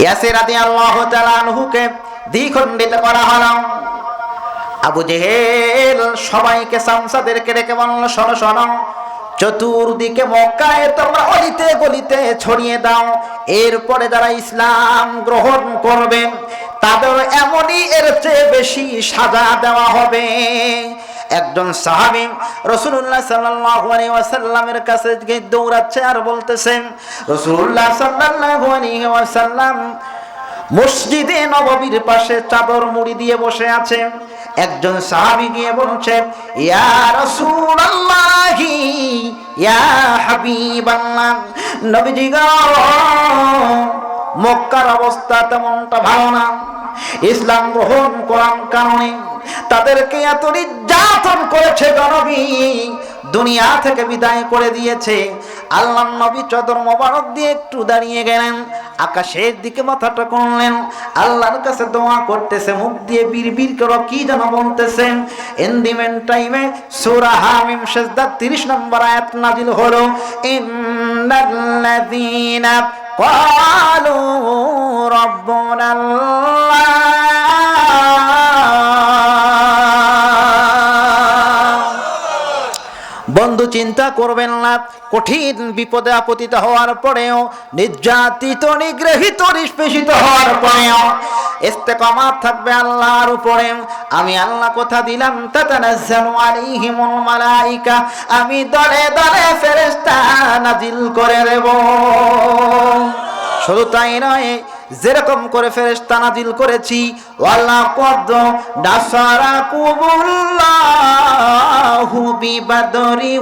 S1: ইয়াসির রাদিয়াল্লাহু তাআলা আনহুকে দ্বিখণ্ডিত করা হলো। আবু জেহেল সবাইকে সামসাদেরকে ডেকে বলল, শোনো শোনো, চতুর্দিকে মক্কায় তোমরা অলিতে গলিতে ছড়িয়ে দাও। এরপরে যারা ইসলাম গ্রহণ করবে তাদের এমনই এর চেয়ে বেশি সাজা দেওয়া হবে। একজন সাহাবী রাসূলুল্লাহ সাল্লাল্লাহু আলাইহি ওয়াসাল্লামের কাছে গিয়ে দৌড়াচ্ছে আর বলতেছেন, রাসূলুল্লাহ সাল্লাল্লাহু আলাইহি ওয়াসাল্লাম মসজিদে নববীর পাশে চাদর মুড়ি দিয়ে বসে আছে। একজন সাহাবী গিয়ে বলছে, ইয়া রাসূলুল্লাহ, ইয়া হাবিবাল্লাহ, নবীজি গো, মক্কার অবস্থা তেমনটা ভালো না। ইসলাম গ্রহণ করার কারণে তাদেরকে এত নির্যাতন করেছে, নবী দুনিয়া থেকে বিদায় করে দিয়েছে। আল্লাহর নবী চাদর মোবারক দিয়ে একটু দাঁড়িয়ে গেলেন আকাশের দিকে মাথাটা করলেন, আল্লাহর কাছে দোয়া করতেছে, মুখ দিয়ে বিড়বিড় করে কি যেন বলতেছেন। ইন দি মেন টাইমে সূরা হামিম সিজদা 30 নম্বর আয়াত নাযিল হলো, ইন্নাল্লাযীনা ক্বালু রাব্বুনাল্লাহ। বন্ধু চিন্তা করবেন না, কঠিন বিপদে আপতিত হওয়ার পরেও, নির্যাতিত নিগৃহীত নিষ্পেষিত হওয়ার পরেও ইস্তেকামাত থাকবে আল্লাহর উপরে। আমি আল্লাহ কথা দিলাম, তাতানাজ্জালু আলাইহিমুল মালাইকা, আমি দলে দলে ফেরেশতা নাজিল করে দেব। শুধু তাই নয়, যেরকম করে ফেরেশতা নাজিল করেছি, ওয়ালাকাদ নাসারাকুমুল্লাহু বিবাদরি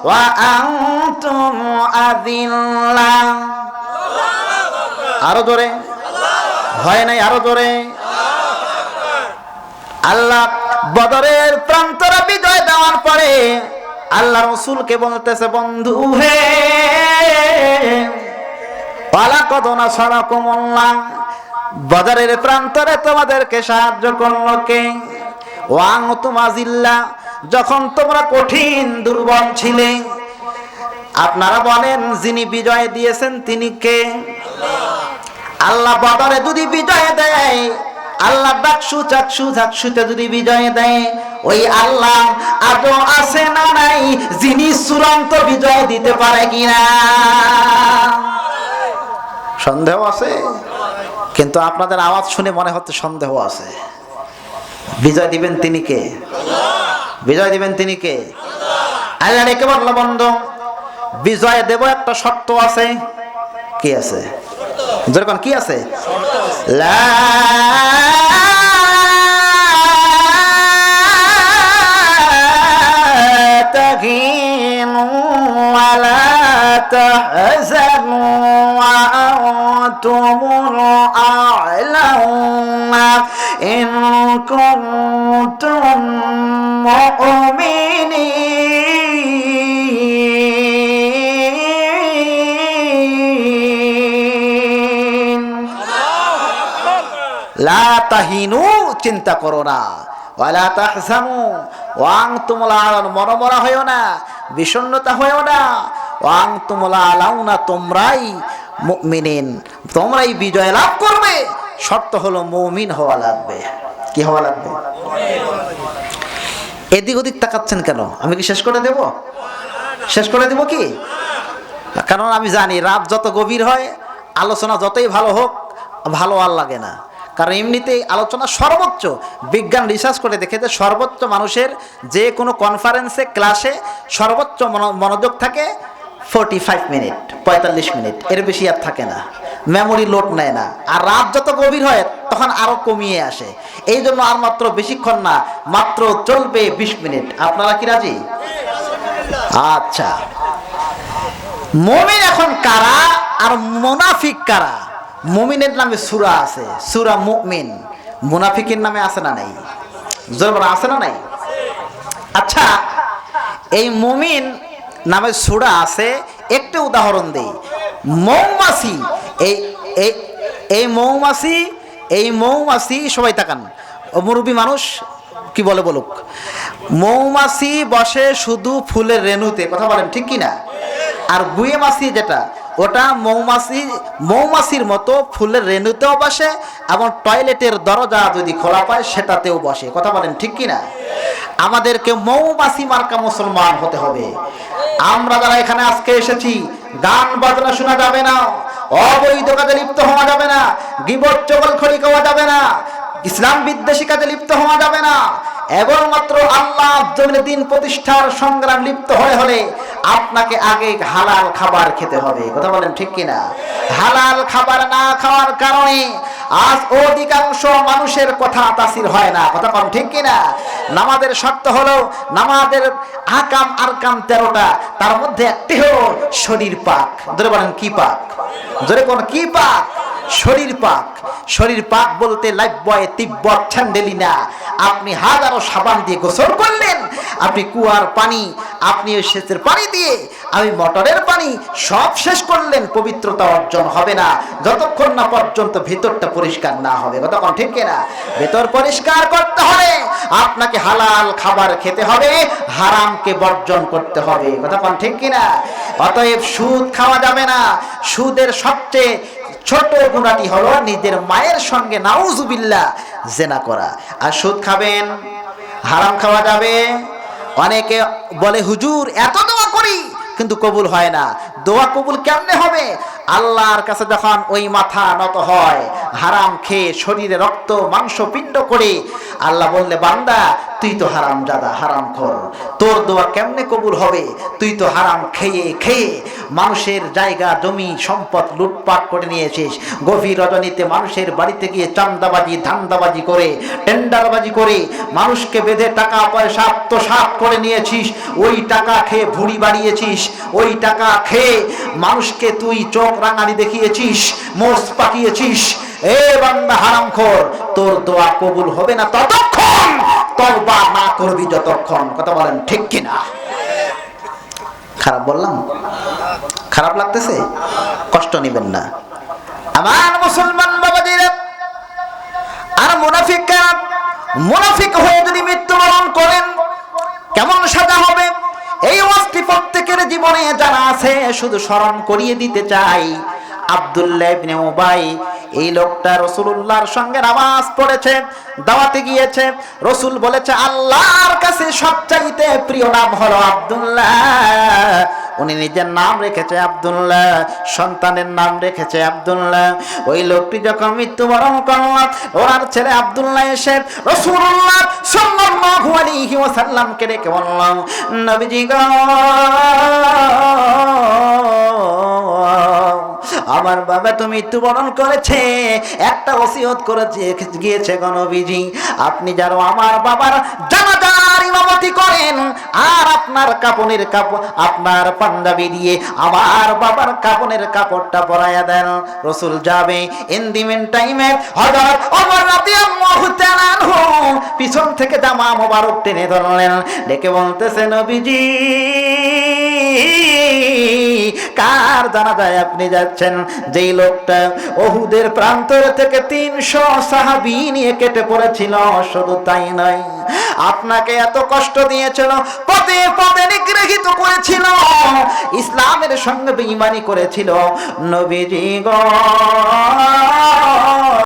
S1: ওয়া আনতুম আযিল্লা। আরো জোরে, হয় নাই আরো জোরে। আল্লাহ বদরের প্রান্তরে বিজয় দেওয়ার পরে আল্লাহ রাসূলকে বলতেছে, বন্ধু হে, ওয়ালাকাদ নাসারাকুমুল্লাহ, বদরের প্রান্তরে তোমাদেরকে সাহায্য করলো কে? ওয়া আনতুম আযিল্লা, যখন তোমরা কঠিন দুর্বল ছিলে। আপনারা বলেন, যিনি বিজয় দিয়েছেন তিনি কে? আল্লাহ বদরে যদি বিজয় দেয়, আল্লাহ ডাকসু চাকসু ঝাকসুতে যদি বিজয় দেয়, ওই আল্লাহ আদৌ আছে না নাই, যিনি চূড়ান্ত বিজয় দিতে পারে কিনা? সন্দেহ আছে, কিন্তু আপনাদের আওয়াজ শুনে মনে হচ্ছে সন্দেহ আছে। বিজয় দিবেন তিনি কে? বিজয় দিবেন তিনি কে? আল্লাহ রেখে বলল, বন্ধু বিজয় দেব, একটা শর্ত আছে। কি আছে? যেরকম কি আছে? লা তাহিনু ওয়া লা তাহজানু ওয়া আনতুমুল আ'লাউনা ইন কুনতুম মুমিনিন। লা তাহিনু, চিন্তা করো না, ওয়ালা তাহজানু ওয়া আনতুমুল আ'লাউনা, মনমরা হয়ো না, বিষণ্ণতা হয়ো না, ওয়া আনতুমুল আ'লাউনা, তোমরাই মুমিনিন, তোমরাই বিজয় লাভ করবে। শর্ত হলো মুমিন হওয়া লাগবে। কি হওয়া লাগবে? এদিক ওদিক তাকাচ্ছেন কেন? আমি কি শেষ করে দেব? শেষ করে দেব কি? কারণ আমি জানি রাত যত গভীর হয়, আলোচনা যতই ভালো হোক, ভালো আর লাগে না। কারণ এমনিতেই আলোচনা সর্বোচ্চ, বিজ্ঞান রিসার্চ করে দেখেছে, সর্বোচ্চ মানুষের যে কোনো কনফারেন্সে ক্লাসে সর্বোচ্চ মনোযোগ থাকে 45 মিনিট, 45 মিনিট, এর বেশি আর থাকে না, মেমোরি লোড নেয় না। আর রাত যত গভীর হয় তখন আরো কমিয়ে আসে। এই জন্য আর মাত্র বেশিক্ষণ না, মাত্র চলবে 20 মিনিট। আপনারা কি রাজি? আচ্ছা, মুমিন এখন কারা আর মুনাফিক কারা? মুমিনের নামে সূরা আছে, সূরা মুমিন। মুনাফিকের নামে আছে না নাই? জোর আছে না নাই? আচ্ছা, এই মুমিন নামে সূরা আছে। একটু উদাহরণ দেই। মৌমাছি, এই মৌমাছি সবাই তাকান, মুরব্বী মানুষ কি বলে বলুক। মৌমাছি বসে শুধু ফুলের রেণুতে, কথা বলেন ঠিক কিনা? আর গুয়ে মাছি যেটা, ওটা মৌমাছির মতো ফুলের রেণুতেও বসে, এবং টয়লেটের দরজা যদি খোলা পায় সেটাতেও বসে, কথা বলেন ঠিক কিনা? আমাদেরকে মৌমাছি মার্কা মুসলমান হতে হবে। আমরা যারা এখানে আজকে এসেছি, গান বাজনা শোনা যাবে না, অবৈধ কাজে লিপ্ত হওয়া যাবে না, গীবত চগলখড়ি খাওয়া যাবে না, ইসলাম বিদ্বেষী কাজে লিপ্ত হওয়া যাবে না। এবং মাত্র আল্লাহ জমিনে দিন প্রতিষ্ঠার সংগ্রাম লিপ্ত হলে আপনাকে আগে হালাল খাবার খেতে হবে, কথা বলেন ঠিক কিনা? হালাল খাবার না খাওয়ার কারণে আজ অধিকাংশ মানুষের কথা তাসির হয় না, কথা বলেন ঠিক কিনা? নামাজের শর্ত হলো, নামাজের আকাম আরকাম 13টা, তার মধ্যে একটি হলো শরীর পাক। জোরে বলেন কি পাক? জোরে কোন কি পাক? শরীর পাক। শরীর পাক বলতে লাইফবয় তিব্বত ছ্যান্ডেলি না। আপনি হাজারো সাবান দিয়ে গোসল করলেন, আপনি কুয়ার পানি, আপনি ওই সেচের পানি দিয়ে, আমি মোটরের পানি, সব শেষ করলেন, পবিত্রতা অর্জন হবে না যতক্ষণ না পর্যন্ত ভিতরটা পরিষ্কার না হবে। কতক্ষণ ঠিক কিনা? ভিতর পরিষ্কার করতে হবে, আপনাকে হালাল খাবার খেতে হবে, হারামকে বর্জন করতে হবে। কতক্ষণ ঠিক কিনা? অতএব সুদ খাওয়া যাবে না। সুদের সবচেয়ে ছোট গুণাটি হলো নিজের মায়ের সঙ্গে নাউজুবিল্লাহ জেনা করা। আর সুদ খাবেন, হারাম খাওয়া যাবে। অনেকে বলে হুজুর এত দোয়া করি কিন্তু কবুল হয় না। দোয়া কবুল কেমনে হবে? আল্লাহর কাছে যখন ওই মাথা নত হয় হারাম খেয়ে শরীরে রক্ত মাংস পিণ্ড করে, আল্লাহ বললে বান্দা তুই তো হারাম জাদা, হারাম খোর, তোর দোয়া কেমনে কবুল হবে? তুই তো হারাম খেয়ে খেয়ে মানুষের জায়গা জমি সম্পদ লুটপাট করে নিয়েছিস। গভীর রজনীতে মানুষের বাড়িতে গিয়ে চান্দাবাজি ধান্দাবাজি করে টেন্ডারবাজি করে মানুষকে বেঁধে টাকা পয়সা আত্মসাৎ করে নিয়েছিস। ওই টাকা খেয়ে ভুঁড়ি বাড়িয়েছিস, ওই টাকা খেয়ে মানুষকে তুই চোখ রাঙানি দেখিয়েছিস, মোষ পাকিয়েছিস। এ বান্দা হারামখোর, তোর দোয়া কবুল হবে না ততক্ষণ তওবা না করবি যতক্ষণ। কথা বলেন ঠিক কিনা? খারাপ বললাম? খারাপ লাগতেছে? কষ্ট নেবেন না আমার মুসলমান বাবাজিরা। আর মুনাফিকরা, মুনাফিক হয়ে যদি মৃত্যুবরণ করেন কেমন সাজা হবে? এই ওয়াজটি প্রত্যেকের জীবনে জানা আছে, শুধু স্মরণ করিয়ে দিতে চাই। আব্দুল্লাহ ইবনে উবাই, এই লোকটা রাসূলুল্লাহর সঙ্গে নামাজ পড়েছে, দাওয়াতে গিয়েছে। রাসূল বলেছে আল্লাহর কাছে সবচাইতে প্রিয় নাম হলো আব্দুল্লাহ। উনি নিজের নাম রেখেছে আব্দুল্লাহ, সন্তানের নাম রেখেছে আব্দুল্লাহ। ওই লোকটি যখন মৃত্যুবরণ করল, ওনার ছেলে আব্দুল্লাহ এসে রাসূলুল্লাহ সাল্লাল্লাহু আলাইহি ওয়াসাল্লামকে ডেকে বলল, নবীজি গো, আমার বাবা তো মৃত্যুবরণ করেছে, একটা ওসিয়ত করে গিয়েছে গো নবীজি, আপনি যেন আমার বাবার জানাজার ইমামতি করেন, আর আপনার কাপনের কাপড়, আপনার পাঞ্জাবি দিয়ে আমার বাবার কাপনের কাপড়টা পরাইয়া দেন। রাসূল যাবে, ইন দি মিন টাইমে হযরত ওমর রাদিয়াল্লাহু তাআলা আনহু পিছন থেকে জামা মোবারক টেনে ধরলেন, ডেকে বলতেছে নবীজি কার জানাজায় আপনি যাচ্ছেন? যেই লোকটা উহুদের প্রান্তর থেকে 300 সাহাবী নিয়ে কেটে পড়েছিল, শুধু তাই নয় আপনাকে এত কষ্ট দিয়েছিল, পদে পদে নিগৃহীত করেছিল, ইসলামের সঙ্গে বেঈমানি করেছিল। নবীজি গো,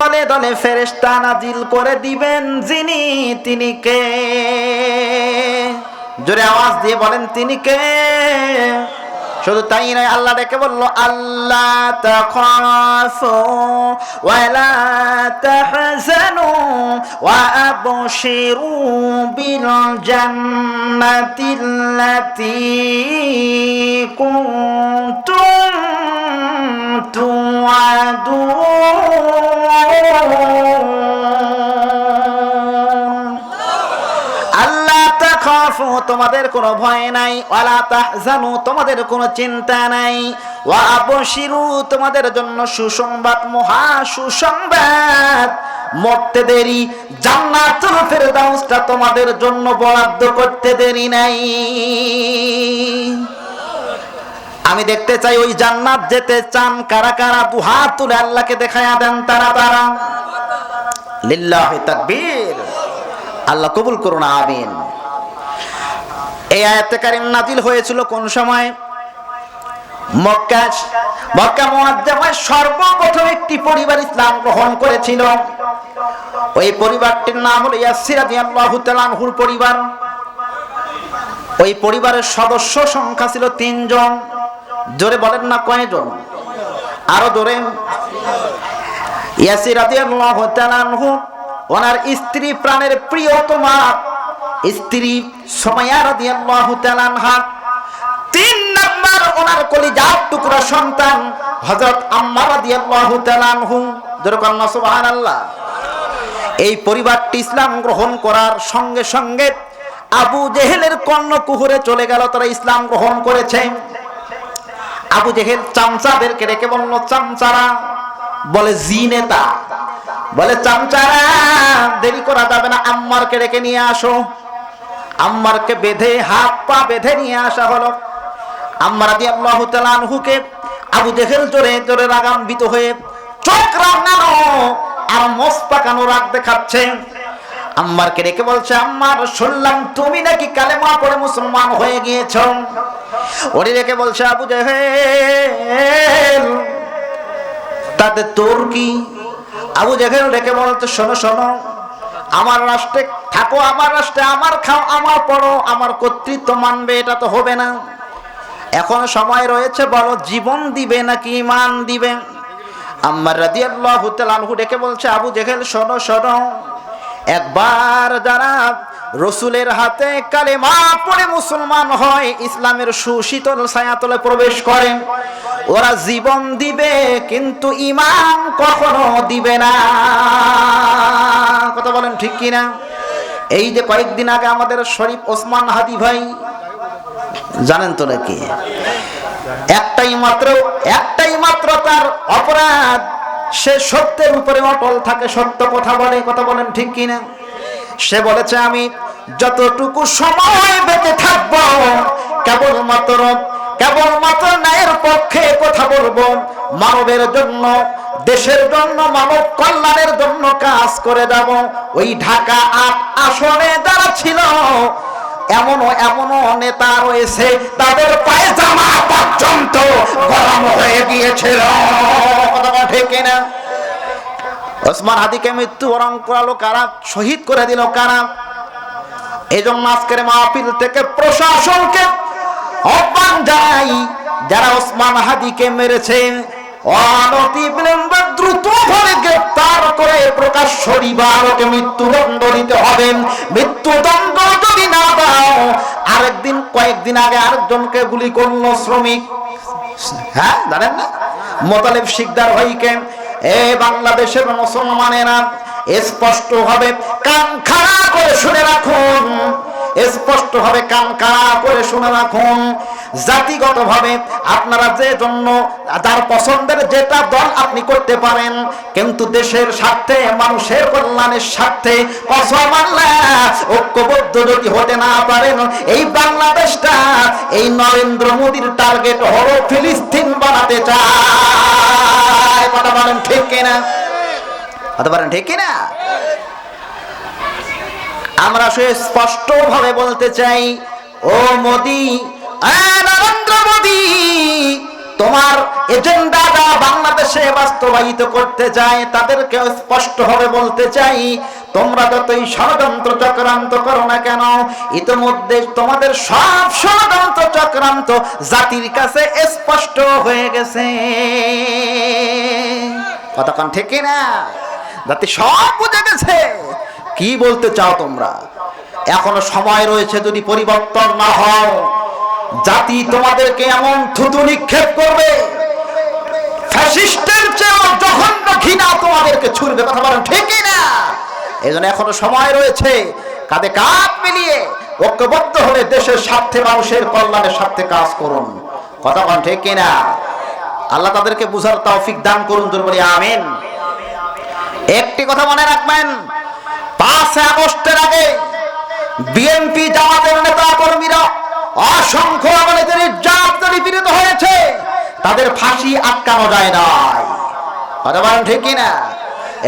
S1: দলে দলে ফেরেশতা নাজিল করে দিবেন যিনি, তিনি কে? জোরে আওয়াজ দিয়ে বলেন তিনি কে? শুধু তাই নয়, আল্লাহ ডেকে বলল আল্লাহ তাখাফু ওয়া লা তাহজানু ওয়া আবশিরু বিল জান্নাতিল্লাতী কুনতুম তুআদুন। আল্লাহ তাখাফু, তোমাদের কোনো ভয় নাই, ওয়ালা তাহজানু, তোমাদের কোনো চিন্তা নাই, ওয়া আবশিরু, তোমাদের জন্য সুসংবাদ, মহা সুসংবাদ, মরতে দেরি, জান্নাতুল ফেরদাউসটা তোমাদের জন্য বরাদ্দ করতে দেরি নাই। আমি দেখতে চাই ওই জান্নাত যেতে চান কারা কারা? দুহাত তুলে আল্লাহকে দেখায়া দেন তারা তারা। লিল্লাহি তাকবীর। আল্লাহ কবুল করুন, আমিন। এই আয়াতে কারিম নাজিল হয়েছিল কোন সময়? মক্কা মুআজ্জামায় সর্বপ্রথম একটি পরিবার ইসলাম গ্রহণ করেছিল। ওই পরিবারটির নাম হলো ইয়াসির রাদিয়াল্লাহু তাআলা আনহুর পরিবার। ওই পরিবারের সদস্য সংখ্যা ছিল 3 জন। জোরে বলেন না কয়জন? আরো জোরে। ইয়াসির রাদিয়াল্লাহু তাআলা আনহু, ওনার স্ত্রী, প্রাণের প্রিয়তমা স্ত্রী সুমাইয়া রাদিয়াল্লাহু তাআলা আনহা, 3 নাম্বার ওনার কলিজার টুকরা সন্তান হযরত আম্মার রাদিয়াল্লাহু তাআলা আনহু। জোরে বলেন সুবহানাল্লাহ। এই পরিবারটি ইসলাম গ্রহণ করার সঙ্গে সঙ্গে আবু জেহেলের কর্ণকুহরে চলে গেল, তারা ইসলাম গ্রহণ করেছে। আবু জেহেল চামচাদেরকে ডেকে বলল, চামচারা বলে জি নেতা, বলে চামচারা দেরি করা যাবে না, আম্মারকে ডেকে নিয়ে আসো। আম্মারকে বেঁধে হাত পা বেঁধে নিয়ে আসা হলো। আম্মার রাদিয়াল্লাহু তাআলা আনহুকে আবু জেহেল জোরে জোরে রাগান্বিত হয়ে চোখ রাঙানো আর মোষ পাকানো রাগ দেখাচ্ছে। আম্মারকে ডেকে বলছে, আম্মার শুনলাম তুমি নাকি কালেমা পড়ে মুসলমান হয়ে গিয়েছো। ওরে ডেকে বলছে, আবু জেহেল তাতে তোর কি? আবু জেহেল ডেকে বলতে, শোনো শোনো, আমার রাষ্ট্রে থাকো, আমার রাষ্ট্রে, আমার খাও, আমার পড়ো, আমার কর্তৃত্ব মানবে, এটা তো হবে না। এখন সময় রয়েছে, বলো জীবন দিবে নাকি ঈমান দিবে? আম্মার রাদিয়াল্লাহু তাআলা আনহু ডেকে বলছে, আবু জেহেল শোনো শোনো, একবার যারা রসুলের হাতে কালেমা পড়ে মুসলমান হয়, ইসলামের সুশীতল ছায়াতলে প্রবেশ করে, ওরা জীবন দিবে কিন্তু ঈমান কখনো দিবে না। কথা বলেন ঠিক কিনা? এই যে কয়েকদিন আগে আমাদের শরীফ ওসমান হাদি ভাই, জানেন তো নাকি, একটাই মাত্র তার অপরাধ, সে সত্যের উপরে অটল থাকে, সত্য কথা বলে। কথা বলেন ঠিক কিনা? সে বলেছে, আমি যতটুকু সময় বেঁচে থাকবো কেবলমাত্র ন্যায়ের পক্ষে কথা বলবো, মানবের জন্য, দেশের জন্য, মানব কল্যাণের জন্য কাজ করে যাব। ওই ঢাকা ৮ আসনে যারা ছিল, এমনও নেতা রয়েছে তাদের পায়জামা পর্যন্ত গরম হয়ে গিয়েছিল। কথা ঠিক কিনা? ওসমান হাদিকে মৃত্যুবরণ করালো কারা? শহীদ করে দিল কারা? এই জন্য আজকের মাহফিল থেকে প্রশাসনকে আহ্বান জানাই, যারা ওসমান হাদিকে মেরেছেন অনতিবিলম্বে দ্রুতভাবে গ্রেফতার করে প্রকাশ্য দিবালোকে মৃত্যুদণ্ড দিতে হবে। মৃত্যুদণ্ড যদি না দাও, কয়েকদিন আগে আরেকজনকে গুলি করলো শ্রমিক, হ্যাঁ জানেন না, মোতালেব শিকদার ভাইকে। বাংলাদেশের মুসলমানেরা স্পষ্ট ভাবে কান খাড়া করে শুনে রাখুন, স্পষ্ট ভাবে কান খাড়া করে শুনে রাখুন। জাতিগতভাবে আপনারা যে জন্য যার পছন্দের যেটা দল আপনি করতে পারেন, কিন্তু দেশের স্বার্থে, মানুষের কল্যাণের স্বার্থে কসম আল্লাহ ঐক্যবদ্ধ যদি হতে না পারেন, এই বাংলাদেশটা এই নরেন্দ্র মোদীর টার্গেট হলো ফিলিস্তিন বানাতে চায়। কথা বলেন ঠিক কিনা? কথা বলেন ঠিক কিনা? আমরা স্পষ্ট ভাবে বলতে চাই, ও মোদী, নরেন্দ্র মোদী, তোমার এজেন্ডা যারা বাংলাদেশে বাস্তবায়িত করতে চায় তাদেরকে স্পষ্ট ভাবে বলতে চাই, তোমরা যতই ষড়যন্ত্র চক্রান্ত করো না কেন, ইতিমধ্যে তোমাদের সব ষড়যন্ত্র চক্রান্ত জাতির কাছে স্পষ্ট হয়ে গেছে। কতক্ষণ ঠিক না? জাতি সব বুঝে গেছে। কি বলতে চাও তোমরা? এখনো সময় রয়েছে, যদি পরিবর্তন না হয় জাতি তোমাদেরকে এমন থুতু নিক্ষেপ করবে, ফ্যাসিস্টের চেয়ে জঘন্য ঘৃণা তোমাদেরকে ছুড়বে। কথা বলেন ঠিক না? এই জন্য এখনো সময় রয়েছে, কাঁধে কাঁধ মিলিয়ে ঐক্যবদ্ধ হলে দেশের স্বার্থে, মানুষের কল্যাণের স্বার্থে কাজ করুন। কথা বলেন ঠিক কিনা? আল্লাহ তাদেরকে বুঝার তৌফিক দান করুন, জোরে বলি আমিন। একটি কথা মনে রাখবেন, 5 আগস্টের আগে বিএনপি জামাতের নেতা কর্মীরা অসংখ্য আমাদের নির্যাতনে নিপীড়িত হয়েছে, তাদের ফাঁসি আটকানো যায় নাই। কথা বলেন ঠিক কিনা?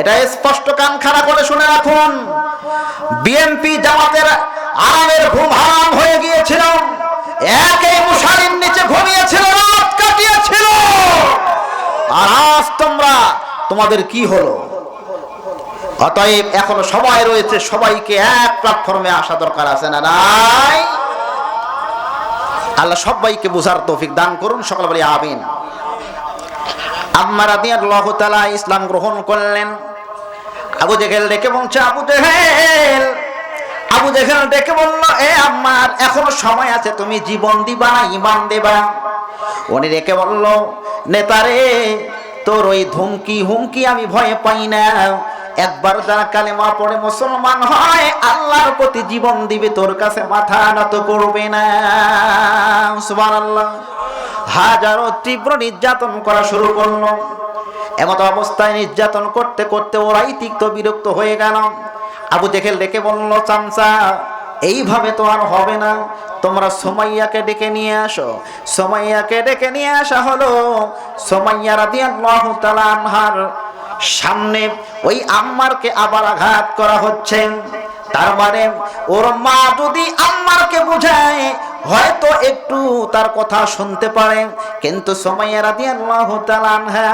S1: এটা স্পষ্ট কান খাড়া করে শুনে রাখুন। বিএনপি জামাতের আরামের ঘুম হারাম হয়ে গিয়েছিল, একই মশারির নিচে ঘুমিয়েছিল, রাত কাটিয়েছিল। আর আজ তোমাদের কি হলো? অতএব এখনো সময় রয়েছে, সবাইকে এক প্ল্যাটফর্মে আসা দরকার আছে না নাই? আল্লাহ সবাইকে বুঝার তৌফিক দান করুন, সকলে বলি আমিন। আম্মার রাদিয়াল্লাহু তাআলা ইসলাম গ্রহণ করলেন। আবু জেহেল ডেকে বলছে, আবু জেহেল ডেকে বলল, এ আম্মার, এখনো সময় আছে, তুমি জীবন দিবা না ঈমান দেবা? উনি ডেকে বলল, নেতারে, তোর ওই হুমকি আমি ভয় পাই না। একবার যারা কালেমা পড়ে মুসলমান হয়, আল্লাহর প্রতি জীবন দিবে, তোর কাছে মাথা নত করবে না। সুবহানাল্লাহ। হাজারো তীব্র নির্যাতন করা শুরু করলো। এমত অবস্থায় নির্যাতন করতে করতে ওরাই তিক্ত বিরক্ত হয়ে গেল। আবু জেহেল ডেকে বলল, চামচা এইভাবে তো আর হবে না, তোমরা সুমাইয়াকে ডেকে নিয়ে আসো। সুমাইয়াকে ডেকে নিয়ে আসা হলো। সুমাইয়া রাদিয়াল্লাহু তাআলা আনহার সামনে ওই আম্মারকে আবার আঘাত করা হচ্ছে। তার মানে ওর মা যদি আম্মারকে বুঝায় হয়তো একটু তার কথা শুনতে পারে, কিন্তু সুমাইয়া রাদিয়াল্লাহু তাআলা আনহা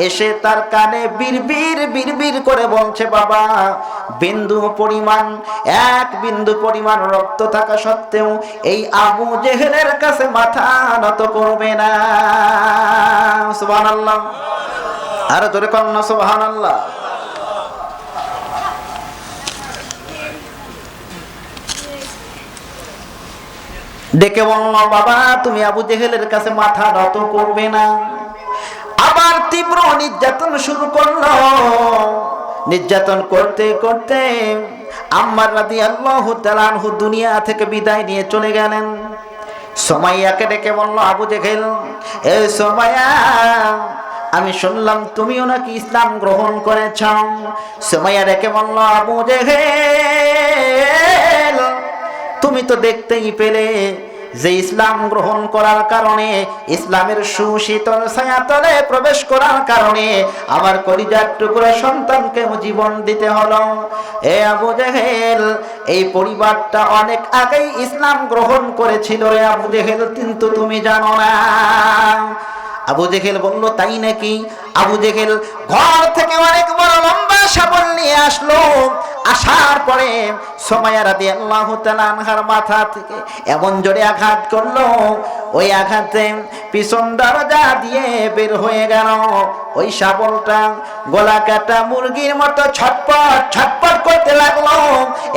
S1: এসে তার কানে বিড়বিড় বিড়বিড় করে বলছে, বাবা বিন্দু পরিমাণ, এক বিন্দু পরিমাণ রক্ত থাকা সত্ত্বেও এই আবু জেহেলের কাছে মাথা নত করবে না। সুবহানাল্লাহ, আর জোরে কন্যা সুবহানাল্লাহ। ডেকে বলল, বাবা তুমি আবু জেহেলের কাছে মাথা নত করবে না। আবার তীব্র নির্যাতন শুরু করলো। নির্যাতন করতে করতে আম্মার রাদিয়াল্লাহু তাআলা আনহু দুনিয়া থেকে বিদায় নিয়ে চলে গেলেন। সুমাইয়াকে ডেকে বলল, আবু জেহেল, এ সুমাইয়া, আমি শুনলাম তুমিও নাকি ইসলাম গ্রহণ করেছ। সুমাইয়া ডেকে বলল, আবু জেহেল, তুমি তো দেখতেই পেলে যে ইসলাম গ্রহণ করার কারণে, ইসলামের সুশীতল ছায়াতলে প্রবেশ করার কারণে আমার কলিজার টুকরা সন্তানকে জীবন দিতে হলো। এ আবু জেহেল, এই পরিবারটা অনেক আগেই ইসলাম গ্রহণ করেছিল রে আবু জেহেল, কিন্তু তুমি জানো না। আবু জেহেল বলল, তাই নাকি? আবু জেহেল ঘর থেকে অনেক বড় লম্বা শাবল নিয়ে আসলো। আসার পরে সুমাইয়া রাদিয়াল্লাহু তাআলা আনহার মাথা থেকে এমন জোরে আঘাত করলো, ওই আঘাতে পিছন দরজা দিয়ে বের হয়ে গেল। ওই শাবলটা গলা কাটা মুরগির মতো ছটপট ছটপট করতে লাগলো।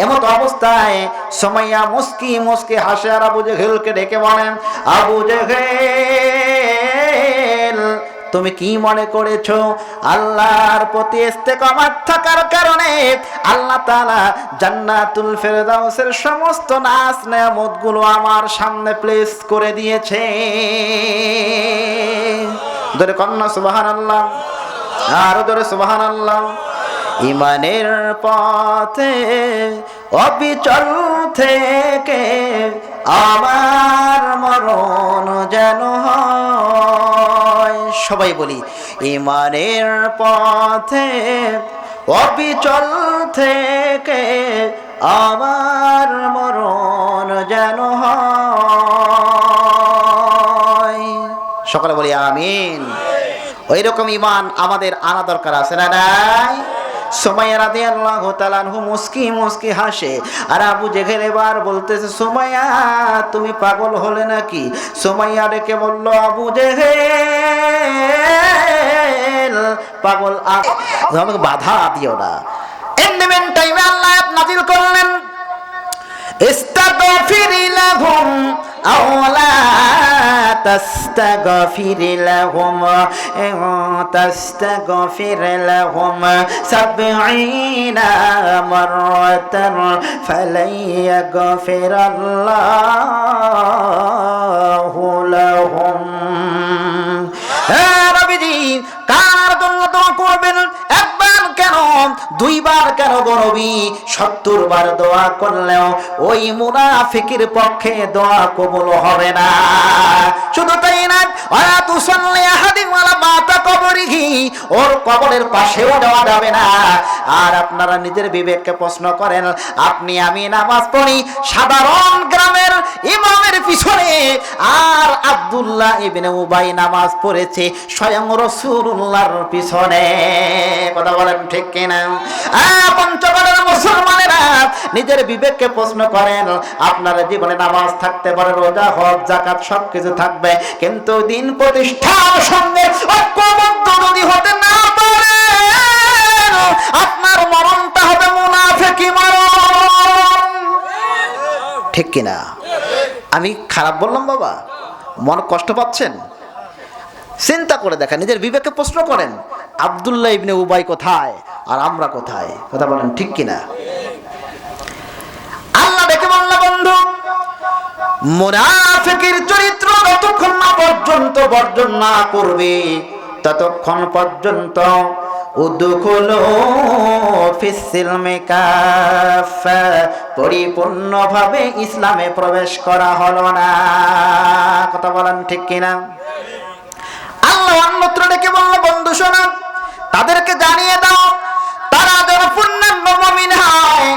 S1: এমত অবস্থায় সুমাইয়া মুস্কি মুস্কি হাসে আর আবু জেহেলকে ডেকে বলেন, আবু জেহেল, তুমি কি মনে করেছো আল্লাহর প্রতি ইস্তেকামাত থাকার কারণে আল্লাহ তাআলা জান্নাতুল ফেরদাউসের সমস্ত নাজ নেয়ামতগুলো আমার সামনে প্লেস করে দিয়েছে? জোরে কন্যা সুবহানাল্লাহ, আরো জোরে সুবহানাল্লাহ। ইমানের পথে অবিচল থেকে আমার মরণ যেন হয়। সবাই বলি, ইমানের পথে অবিচল থেকে আমার মরণ যেন হয়। সকলে বলি আমিন। ওই রকম ইমান আমাদের আনা দরকার আছে না নাই? সুমাইয়া রাদিয়াল্লাহু তাআলা আনহু মুস্কি মুস্কি হাসে আর আবু জেহেল এবার বলতেছে, সুমাইয়া তুমি পাগল হলে নাকি? সুমাইয়া ডেকে বলল, আবু জেহেল পাগল, আমাকে বাধা দিও না। এন্ডমেন টাইমে আল্লাহ আয়াত নাযিল করলেন, ইস্তাগফির লাহুম আও লা তাস্তাগফির লাহুম ইন তাস্তাগফির লাহুম ৭০ মাররাতান ফালাই ইয়াগফিরাল্লাহু লাহুম। হে নবীজি, কার জন্য দোয়া করবেন? একবার কেন, দুইবার কেন গো নবী? ৭০ বার দোয়া করলেও ওই মুনাফিকের পক্ষে দোয়া কবুল হবে না। শুধু তাই না, ওয়া তুসাল্লি আহাদিন ওয়ালা মাতা কবরিহি, ওর কবরের পাশেও যাওয়া যাবে না। আর আপনারা নিজের বিবেককে প্রশ্ন করেন, আপনি আমি নামাজ পড়ি সাধারণ গ্রামের ইমামের পিছনে, আর আব্দুল্লাহ ইবনে উবাই নামাজ পড়েছে স্বয়ং রাসূলুল্লাহর পিছনে। কথা বলেন ঠিক কিনা? পঞ্চগড়ের মুসলমানেরা নিজের বিবেককে প্রশ্ন করেন, আপনার জীবনে নামাজ থাকতে পারে, রোজা হজ জাকাত সবকিছু থাকবে, কিন্তু দিন প্রতিষ্ঠার সঙ্গে ঐক্যবদ্ধ যদি হতে না পারে আপনার মরণটা হবে মুনাফিকি মরণ। ঠিক কিনা? আমি খারাপ বললাম বাবা? মন কষ্ট পাচ্ছেন? চিন্তা করে দেখেন, নিজের বিবেককে প্রশ্ন করেন, আব্দুল্লাহ ইবনে উবাই কোথায় আর আমরা কোথায়? কথা বলেন ঠিক কিনা? আল্লাহ দেখে বলল, বন্ধু মুনাফিকের চরিত্র যতক্ষণ না পর্যন্ত বর্জন না করবে ততক্ষণ পর্যন্ত উদখুলু ফিস-সিলমি কাফা, পরিপূর্ণভাবে ইসলামে প্রবেশ করা হলো না। কথা বলেন ঠিক কিনা? আল্লাহ অন্যত্র ডেকে বলল, বন্ধু শোনো, তাদেরকে জানিয়ে দাও তারা যেন পূর্ণাঙ্গ মুমিন হয়,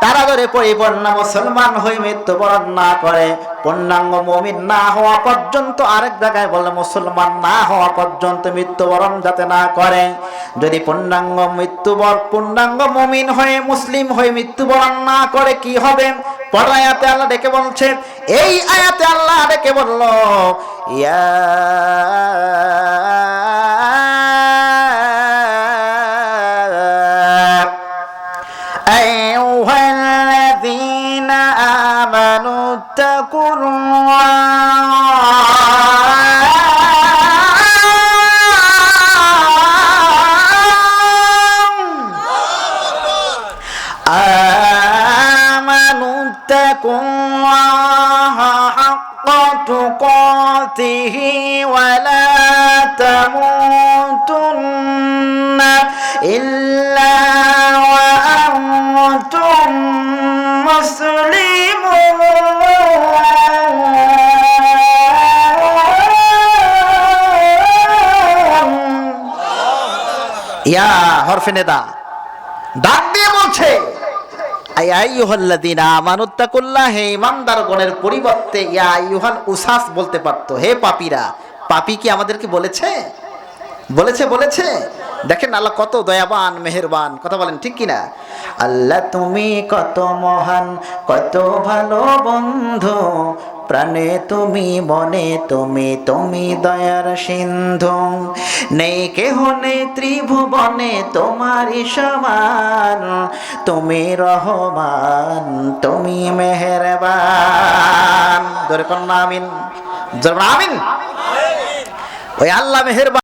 S1: তারা ধরে পরিপূর্ণ মুসলমান হয়ে মৃত্যুবরণ না করে। পূর্ণাঙ্গ মুমিন না হওয়া পর্যন্ত, আরেক জায়গায় বলে মুসলমান না হওয়া পর্যন্ত মৃত্যুবরণ যাতে না করে। যদি পূর্ণাঙ্গ মুমিন হয়ে মুসলিম হয়ে মৃত্যুবরণ না করে কি হবে? পরের আয়াতে আল্লাহ ডেকে বলছে, এই আয়াতে আল্লাহ ডেকে বলল, ইয়া আইয়ুহাল্লাযীনা আমানু ইত্তাকুল্লাহা হাক্কা তুকাতিহি ওয়া লা তামুতুন্না ইল্লা ওয়া আনতুম মুসলিমুন। ইয়া হরফে নিদা ডাক দিয়ে বলছে, আইয়ুহাল্লাযীনা আমানুত্তাকুল্লাহ, হে ঈমানদারগণের পরিবর্তে ইয়া আইয়ুহাল উসাস বলতে পারতো, হে পাপীরা। পাপী কি আমাদেরকে বলেছে? বলেছে। দেখেন আল্লাহ কত দয়াবান, মেহেরবান। কথা বলেন ঠিক কিনা? আল্লাহ তুমি কত মহান, কত ভালো বন্ধু, প্রাণে তুমি, মনে তুমি, তুমি দয়ার সিন্ধু। নেই কেহ নেই ত্রিভুবনে তোমারই সমান, তুমি রহমান, তুমি মেহেরবান। ধরে কন্যা আমিন, আমিন। ওই আল্লাহ মেহেরবান।